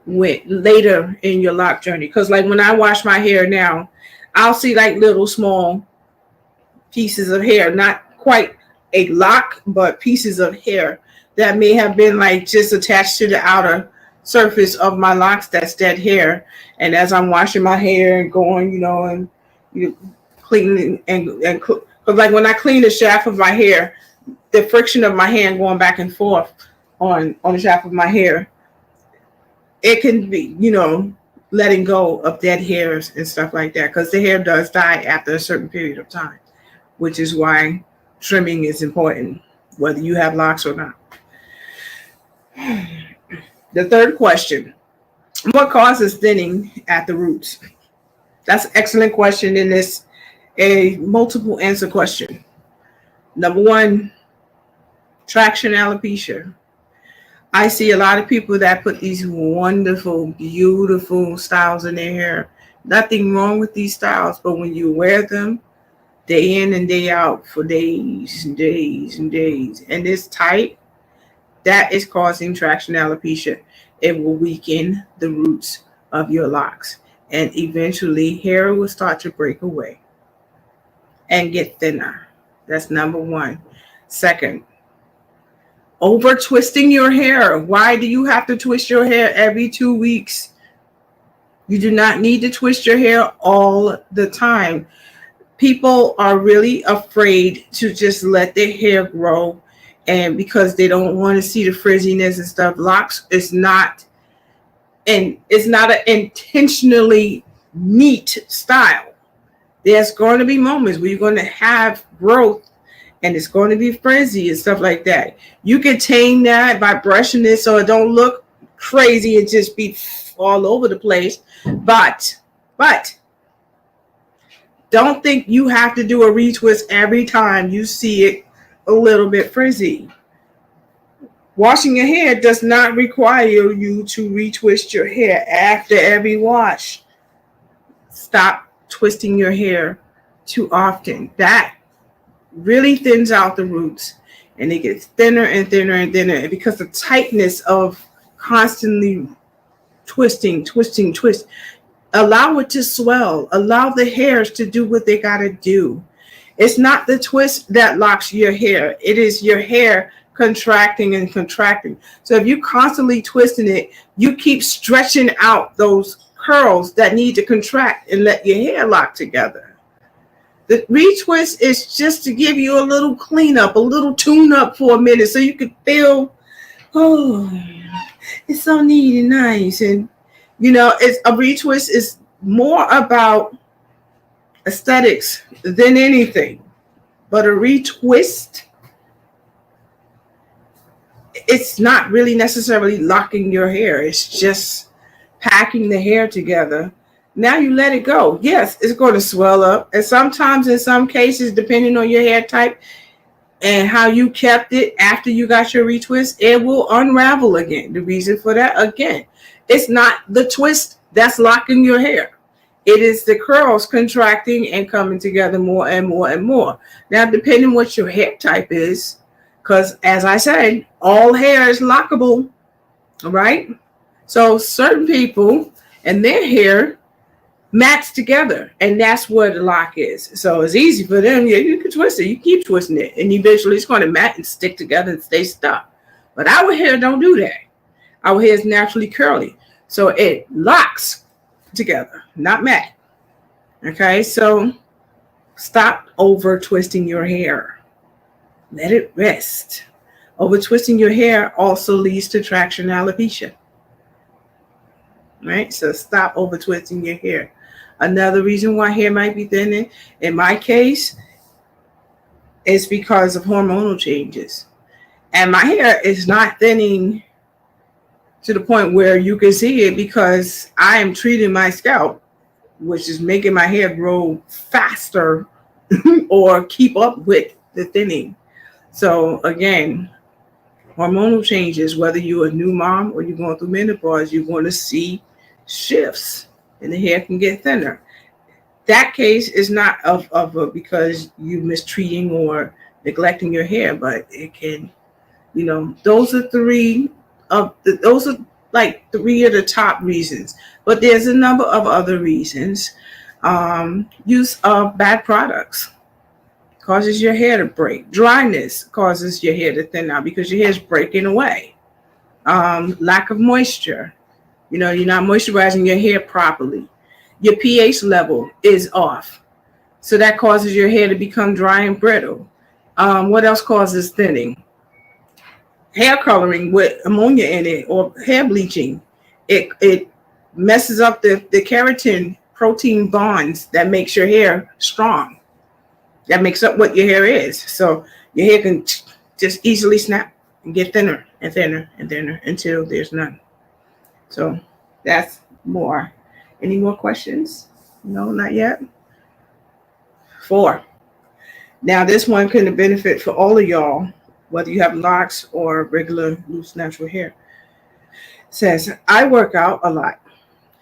later in your lock journey. Because like when I wash my hair now, I'll see like little small pieces of hair, not quite a lock, but pieces of hair that may have been like just attached to the outer surface of my locks. That's dead hair. And as I'm washing my hair and going, and cleaning and because like when I clean the shaft of my hair, the friction of my hand going back and forth on the shaft of my hair, it can be, letting go of dead hairs and stuff like that, because the hair does die after a certain period of time, which is why trimming is important, whether you have locks or not. The third question, what causes thinning at the roots? That's an excellent question, and it's a multiple answer question. Number one, traction alopecia. I see a lot of people that put these wonderful, beautiful styles in their hair. Nothing wrong with these styles, but when you wear them day in and day out for days and days and days, and it's tight, that is causing traction alopecia. It will weaken the roots of your locks, and eventually hair will start to break away and get thinner. That's number one. Second, over twisting your hair. Why do you have to twist your hair every 2 weeks? You do not need to twist your hair all the time. People are really afraid to just let their hair grow, and because they don't want to see the frizziness and stuff. Locks is not, and it's not an intentionally neat style. There's going to be moments where you're going to have growth and it's going to be frizzy and stuff like that. You can tame that by brushing it so it don't look crazy and just be all over the place. But don't think you have to do a retwist every time you see it a little bit frizzy. Washing your hair does not require you to retwist your hair after every wash. Stop twisting your hair too often. That really thins out the roots, and it gets thinner and thinner and thinner. And because the tightness of constantly twisting, allow it to swell. Allow the hairs to do what they got to do. It's not the twist that locks your hair. It is your hair contracting and contracting. So if you constantly twisting it, you keep stretching out those curls that need to contract and let your hair lock together. The retwist is just to give you a little cleanup, a little tune up for a minute, so you can feel, oh, it's so neat and nice. And it's a retwist is more about aesthetics than anything. But a retwist, it's not really necessarily locking your hair. It's just packing the hair together. Now you let it go. Yes, it's going to swell up. And sometimes, in some cases, depending on your hair type and how you kept it after you got your retwist, it will unravel again. The reason for that, again, it's not the twist that's locking your hair. It is the curls contracting and coming together more and more and more. Now, depending what your hair type is, because as I said, all hair is lockable, right? So certain people and their hair match together, and that's where the lock is. So it's easy for them. Yeah, you can twist it. You keep twisting it, and eventually it's going to match and stick together and stay stuck. But our hair don't do that. Our hair is naturally curly, so it locks together, not match. Okay, so stop over twisting your hair. Let it rest. Over twisting your hair also leads to traction alopecia. Right, so stop over twisting your hair. Another reason why hair might be thinning, in my case, is because of hormonal changes. And my hair is not thinning to the point where you can see it, because I am treating my scalp, which is making my hair grow faster or keep up with the thinning. So again, hormonal changes, whether you're a new mom or you're going through menopause, you're going to see shifts and the hair can get thinner. That case is not because you mistreating or neglecting your hair, but it can, those are those are like three of the top reasons. But there's a number of other reasons. Use of bad products causes your hair to break. Dryness causes your hair to thin out because your hair is breaking away. Lack of moisture. You're not moisturizing your hair properly. Your pH level is off. So that causes your hair to become dry and brittle. What else causes thinning? Hair coloring with ammonia in it or hair bleaching. It messes up the keratin protein bonds that makes your hair strong. That makes up what your hair is. So your hair can just easily snap and get thinner and thinner and thinner until there's none. So that's more. Any more questions? No, not yet. 4. Now this one can benefit for all of y'all, whether you have locks or regular loose natural hair. It says, I work out a lot.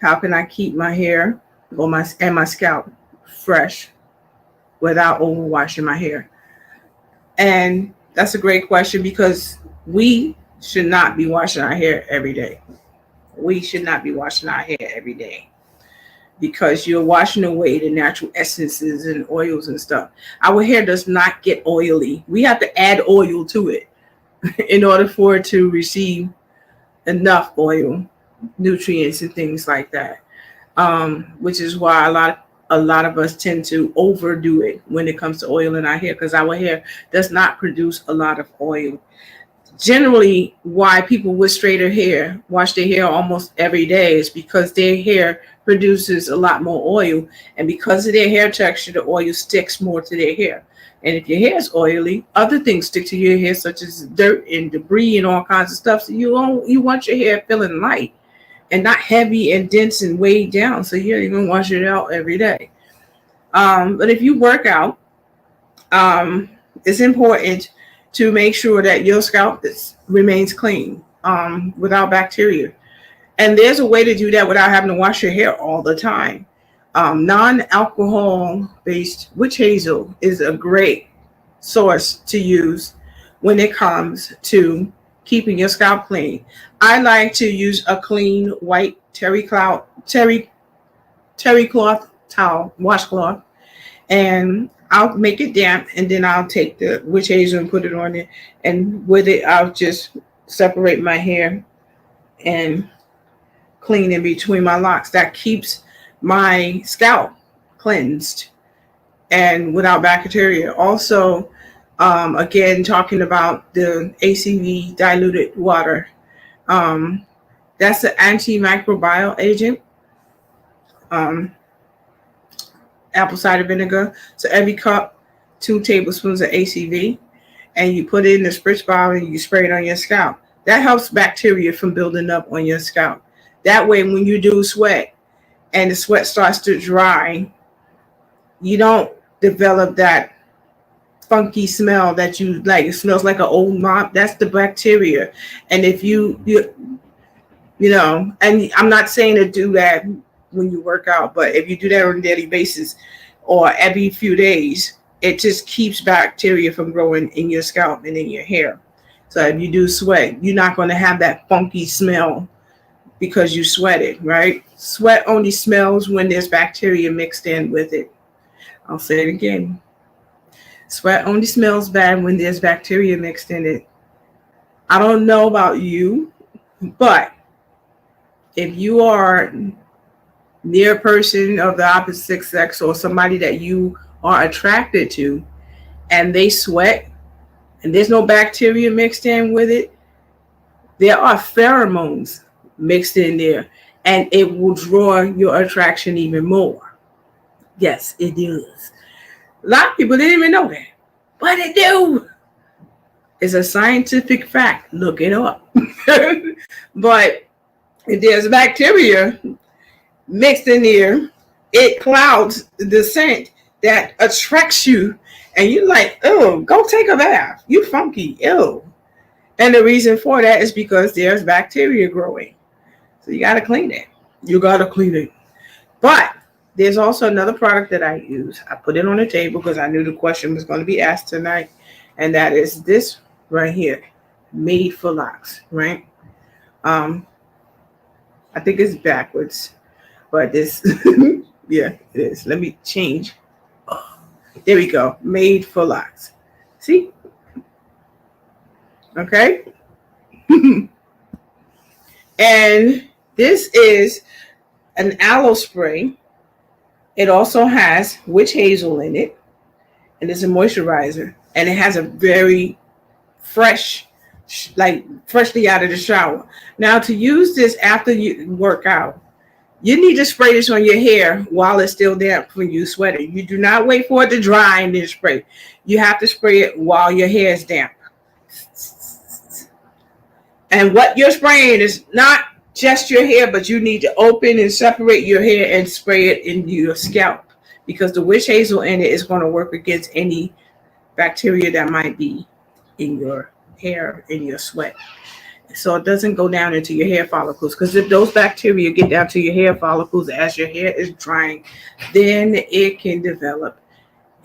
How can I keep my hair and my scalp fresh without overwashing my hair? And that's a great question because we should not be washing our hair every day. We should not be washing our hair every day because you're washing away the natural essences and oils and stuff. Our hair does not get oily. We have to add oil to it in order for it to receive enough oil, nutrients and things like that. Which is why a lot of us tend to overdo it when it comes to oil in our hair because our hair does not produce a lot of oil. Generally, why people with straighter hair wash their hair almost every day is because their hair produces a lot more oil, and because of their hair texture, the oil sticks more to their hair. And if your hair is oily, other things stick to your hair, such as dirt and debris and all kinds of stuff. So you want your hair feeling light and not heavy and dense and weighed down. So you're even wash it out every day. But if you work out, it's important to make sure that your scalp remains clean without bacteria. And there's a way to do that without having to wash your hair all the time. Non-alcohol based witch hazel is a great source to use when it comes to keeping your scalp clean. I like to use a clean white terry cloth towel, washcloth, and I'll make it damp, and then I'll take the witch hazel and put it on it, and with it I'll just separate my hair and clean in between my locks. That keeps my scalp cleansed and without bacteria. Also, again, talking about the ACV diluted water, that's an antimicrobial agent. Apple cider vinegar. So every cup, 2 tablespoons of ACV, and you put it in the spritz bottle and you spray it on your scalp. That helps bacteria from building up on your scalp. That way, when you do sweat and the sweat starts to dry, you don't develop that funky smell that you like. It smells like an old mop. That's the bacteria. And if you and I'm not saying to do that when you work out, but if you do that on a daily basis or every few days, it just keeps bacteria from growing in your scalp and in your hair. So if you do sweat, you're not going to have that funky smell because you sweated, right? Sweat only smells when there's bacteria mixed in with it. I'll say it again. Sweat only smells bad when there's bacteria mixed in it. I don't know about you, but if you are near a person of the opposite sex or somebody that you are attracted to and they sweat and there's no bacteria mixed in with it, there are pheromones mixed in there and it will draw your attraction even more. Yes, it does. A lot of people didn't even know that, but it do. It's a scientific fact. Look it up. But if there's bacteria mixed in there, it clouds the scent that attracts you, and you're like, oh, go take a bath. You funky, ew. And the reason for that is because there's bacteria growing. So you got to clean it. You got to clean it. But there's also another product that I use. I put it on the table because I knew the question was going to be asked tonight. And that is this right here, Made for Locs, right? I think it's backwards, but this, yeah, it is. Let me change. There we go. Made for Locs. See? Okay. And this is an aloe spray. It also has witch hazel in it, and it's a moisturizer, and it has a very fresh, like freshly out of the shower. Now, to use this after you work out, you need to spray this on your hair while it's still damp when you sweating. You do not wait for it to dry and then spray. You have to spray it while your hair is damp. And what you're spraying is not just your hair, but you need to open and separate your hair and spray it in your scalp, because the witch hazel in it is going to work against any bacteria that might be in your hair, in your sweat. So it doesn't go down into your hair follicles, because if those bacteria get down to your hair follicles as your hair is drying, then it can develop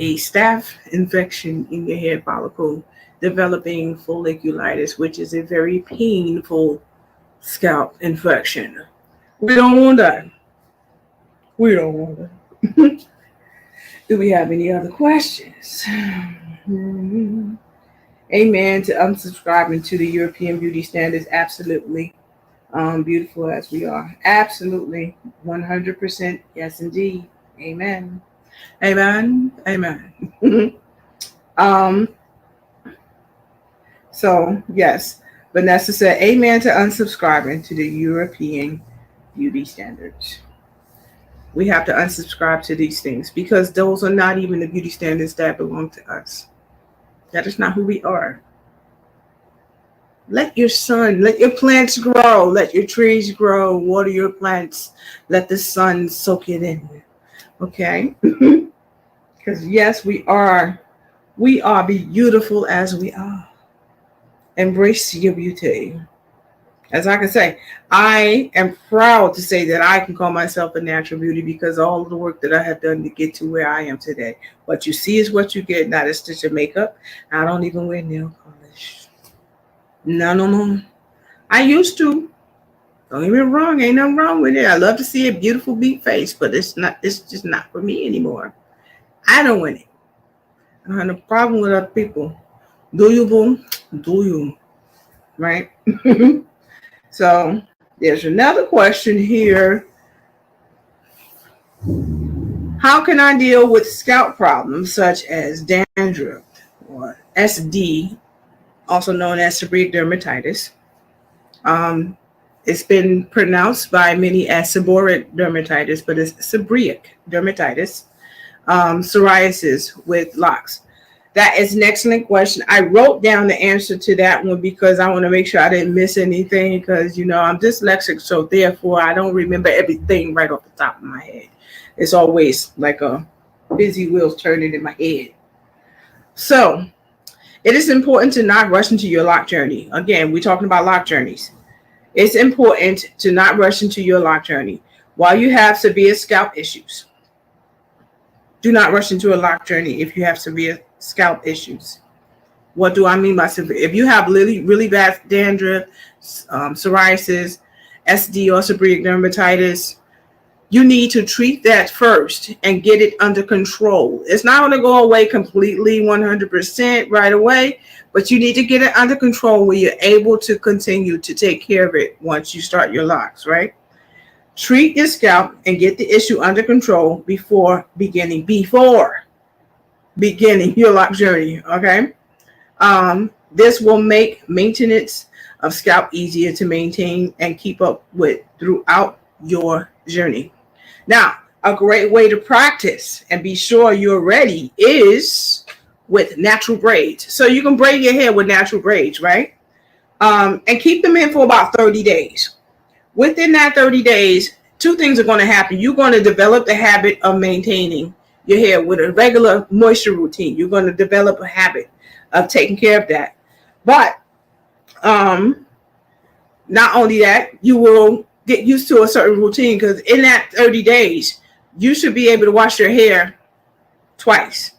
a staph infection in your hair follicle, developing folliculitis, which is a very painful scalp infection. We don't want that. We don't want that. Do we have any other questions? Amen to unsubscribing to the European beauty standards. Absolutely. Beautiful as we are. Absolutely. 100%. Yes, indeed. Amen. Amen. Amen. So, yes. Vanessa said, amen to unsubscribing to the European beauty standards. We have to unsubscribe to these things because those are not even the beauty standards that belong to us. That is not who we are. Let your plants grow. Let your trees grow. Water your plants. Let the sun soak it in. Okay? Because yes, we are beautiful as we are. Embrace your beauty. As I can say, I am proud to say that I can call myself a natural beauty because of all of the work that I have done to get to where I am today. What you see is what you get, not a stitch of makeup. I don't even wear nail polish. No. I used to. Don't get me wrong, ain't nothing wrong with it. I love to see a beautiful beat face, but it's just not for me anymore. I don't want it. I don't have no problem with other people. Do you, boo? Do you? Right? So there's another question here. How can I deal with scalp problems such as dandruff or SD, also known as seborrheic dermatitis? It's been pronounced by many as seborrheic dermatitis, but it's seborrheic dermatitis, psoriasis with locks. That is an excellent question. I wrote down the answer to that one because I want to make sure I didn't miss anything because, I'm dyslexic, so therefore I don't remember everything right off the top of my head. It's always like a busy wheels turning in my head. So it is important to not rush into your Loc journey. Again, we're talking about Loc journeys. It's important to not rush into your Loc journey while you have severe scalp issues. Do not rush into a Loc journey if you have severe scalp issues. What do I mean by severe? If you have really bad dandruff, psoriasis, SD or seborrheic dermatitis, you need to treat that first and get it under control. It's not going to go away completely 100% right away, but you need to get it under control where you're able to continue to take care of it once you start your Locs, right? Treat your scalp and get the issue under control before beginning your Loc journey, okay? This will make maintenance of scalp easier to maintain and keep up with throughout your journey. Now, a great way to practice and be sure you're ready is with natural braids. So you can braid your hair with natural braids, right? And keep them in for about 30 days. Within that 30 days, two things are going to happen. You're going to develop the habit of maintaining your hair with a regular moisture routine. You're going to develop a habit of taking care of that. But not only that, you will get used to a certain routine, because in that 30 days, you should be able to wash your hair twice,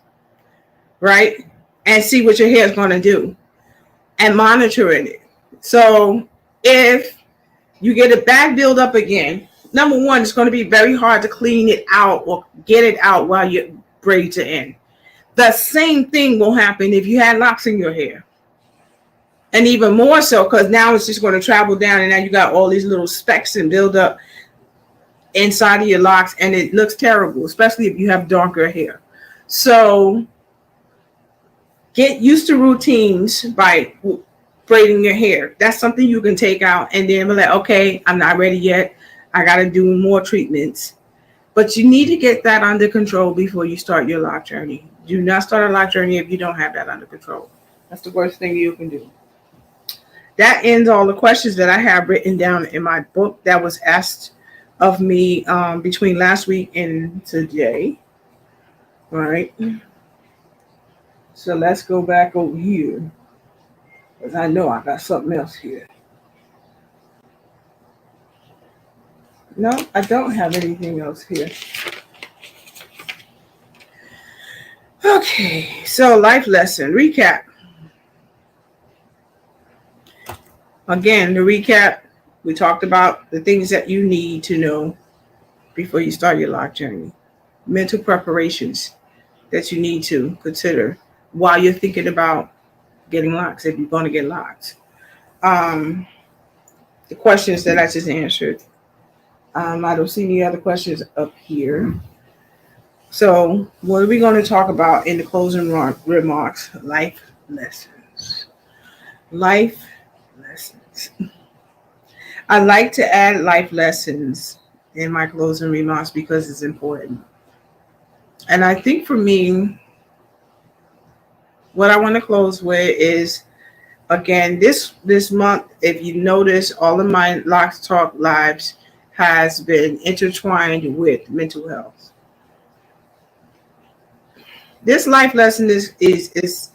right? And see what your hair is going to do and monitoring it. So if you get a bad buildup again, number one, it's going to be very hard to clean it out or get it out while your braids are in. The same thing will happen if you had locks in your hair. And even more so, because now it's just going to travel down, and now you got all these little specks and build up inside of your locks, and it looks terrible, especially if you have darker hair. So get used to routines by braiding your hair. That's something you can take out and then be like, okay, I'm not ready yet. I got to do more treatments. But you need to get that under control before you start your loc journey. Do not start a loc journey if you don't have that under control. That's the worst thing you can do. That ends all the questions that I have written down in my book that was asked of me between last week and today. All right. So let's go back over here, because I know I got something else here. No, I don't have anything else here. Okay, so life lesson recap. Again, the recap, we talked about the things that you need to know before you start your loc journey. Mental preparations that you need to consider while you're thinking about getting locks, if you're going to get locks. The questions that I just answered. I don't see any other questions up here. So what are we going to talk about in the closing remarks? Life lessons. Life lessons. I like to add life lessons in my closing remarks because it's important. And I think for me, what I want to close with is, again, this month, if you notice, all of my Locs Talk lives has been intertwined with mental health. This life lesson is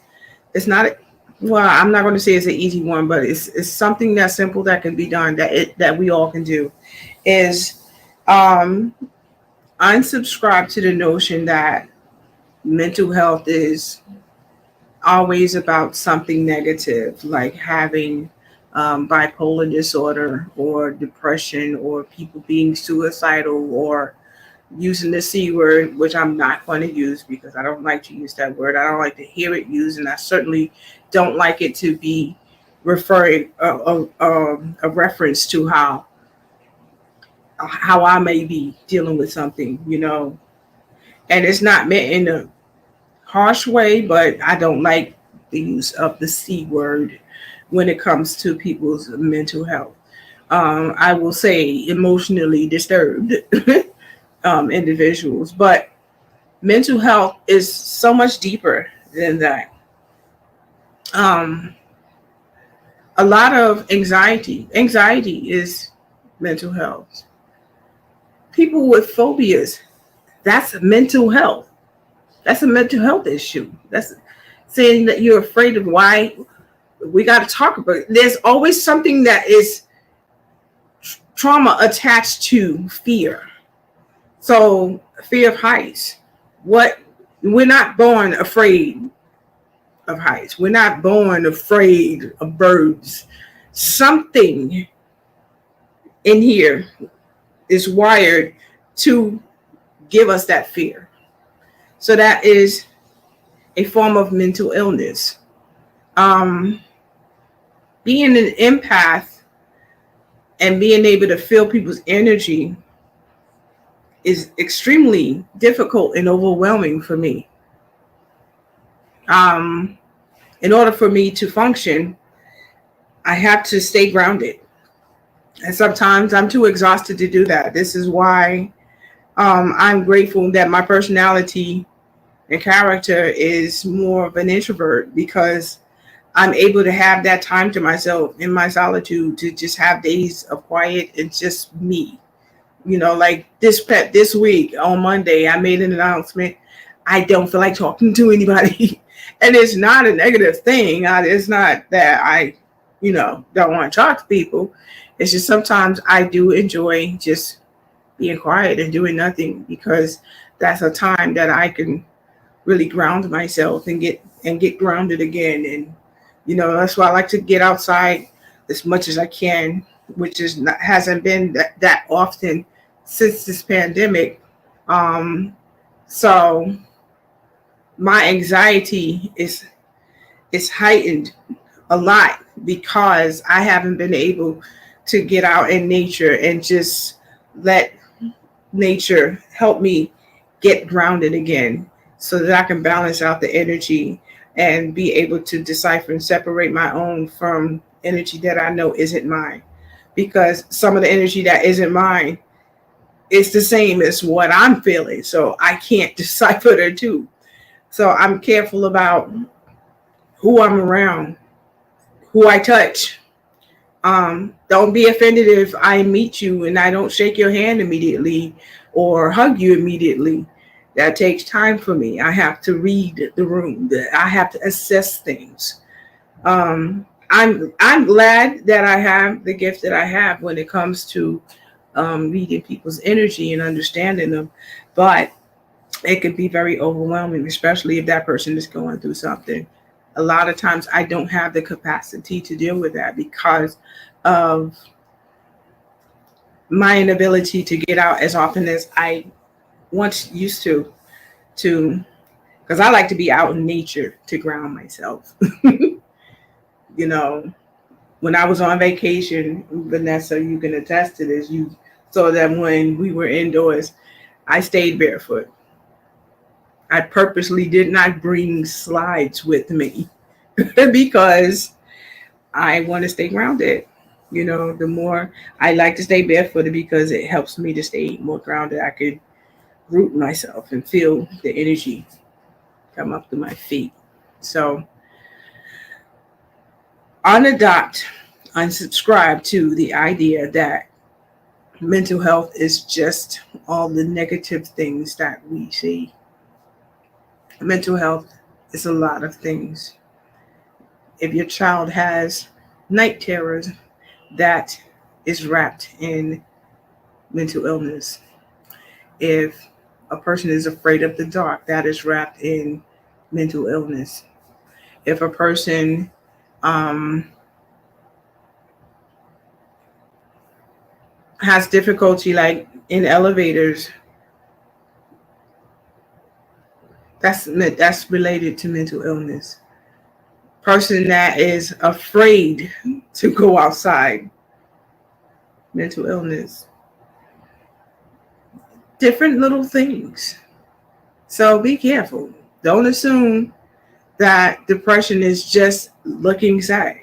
not, well, I'm not going to say it's an easy one, but it's something that's simple that can be done, that we all can do, is unsubscribe to the notion that mental health is always about something negative, like having bipolar disorder or depression, or people being suicidal, or using the C word, which I'm not going to use because I don't like to use that word. I don't like to hear it used, and I certainly don't like it to be referring a reference to how I may be dealing with something, you know. And it's not meant in a harsh way, but I don't like the use of the C word when it comes to people's mental health. I will say emotionally disturbed individuals, but mental health is so much deeper than that. A lot of anxiety is mental health. People with phobias, that's mental health. That's a mental health issue. That's saying that you're afraid of. Why? We got to talk about it. There's always something that is trauma attached to fear. So fear of heights. We're not born afraid of heights. We're not born afraid of birds. Something in here is wired to give us that fear. So that is a form of mental illness. Being an empath and being able to feel people's energy is extremely difficult and overwhelming for me. In order for me to function, I have to stay grounded. And sometimes I'm too exhausted to do that. This is why I'm grateful that my personality and character is more of an introvert, because I'm able to have that time to myself in my solitude, to just have days of quiet and just me. You know, like this week on Monday, I made an announcement. I don't feel like talking to anybody. And it's not a negative thing. It's not that I, don't want to talk to people. It's just sometimes I do enjoy just being quiet and doing nothing, because that's a time that I can really ground myself and get grounded again. And that's why I like to get outside as much as I can, which hasn't been that often since this pandemic. So my anxiety is heightened a lot because I haven't been able to get out in nature and just let nature help me get grounded again, so that I can balance out the energy and be able to decipher and separate my own from energy that I know isn't mine. Because some of the energy that isn't mine is the same as what I'm feeling, so I can't decipher the two. So I'm careful about who I'm around, who I touch. Don't be offended if I meet you and I don't shake your hand immediately or hug you immediately. That takes time for me. I have to read the room. I have to assess things. I'm glad that I have the gift that I have when it comes to reading people's energy and understanding them, but it could be very overwhelming, especially if that person is going through something. A lot of times I don't have the capacity to deal with that because of my inability to get out as often as I once used to, because I like to be out in nature to ground myself. When I was on vacation, Vanessa, you can attest to this. You saw that when we were indoors, I stayed barefoot. I purposely did not bring slides with me because I want to stay grounded. The more I like to stay barefooted because it helps me to stay more grounded. I could root myself and feel the energy come up to my feet. So unsubscribe to the idea that mental health is just all the negative things that we see. Mental health is a lot of things. If your child has night terrors, that is wrapped in mental illness. If a person is afraid of the dark, that is wrapped in mental illness. If a person has difficulty like in elevators, that's related to mental illness. Person that is afraid to go outside, mental illness. Different little things. So be careful. Don't assume that depression is just looking sad.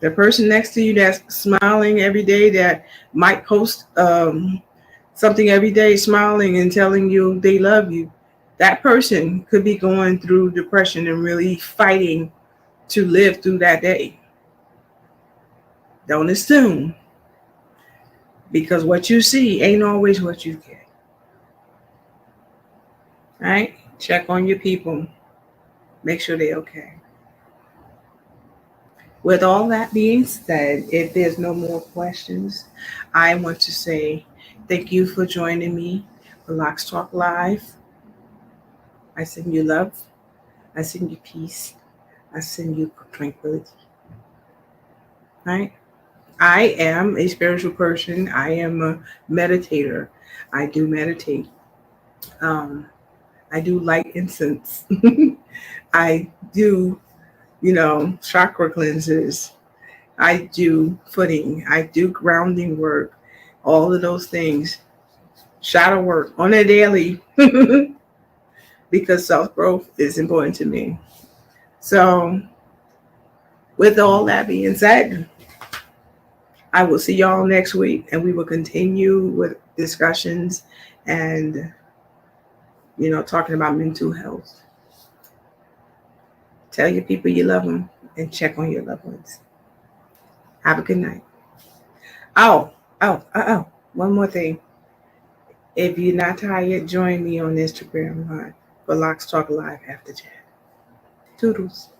The person next to you that's smiling every day, that might post something every day, smiling and telling you they love you, that person could be going through depression and really fighting to live through that day. Don't assume, because what you see ain't always what you get. Right? Check on your people. Make sure they're okay. With all that being said, if there's no more questions, I want to say thank you for joining me for Locs Talk Live. I send you love. I send you peace. I send you tranquility. Right? I am a spiritual person. I am a meditator. I do meditate. I do light incense. I do, chakra cleanses. I do footing. I do grounding work. All of those things. Shadow work on a daily because self-growth is important to me. So with all that being said, I will see y'all next week, and we will continue with discussions and, talking about mental health. Tell your people you love them and check on your loved ones. Have a good night. Oh, one more thing. If you're not tired, join me on Instagram Live for Locs Talk Live after chat. Toodles.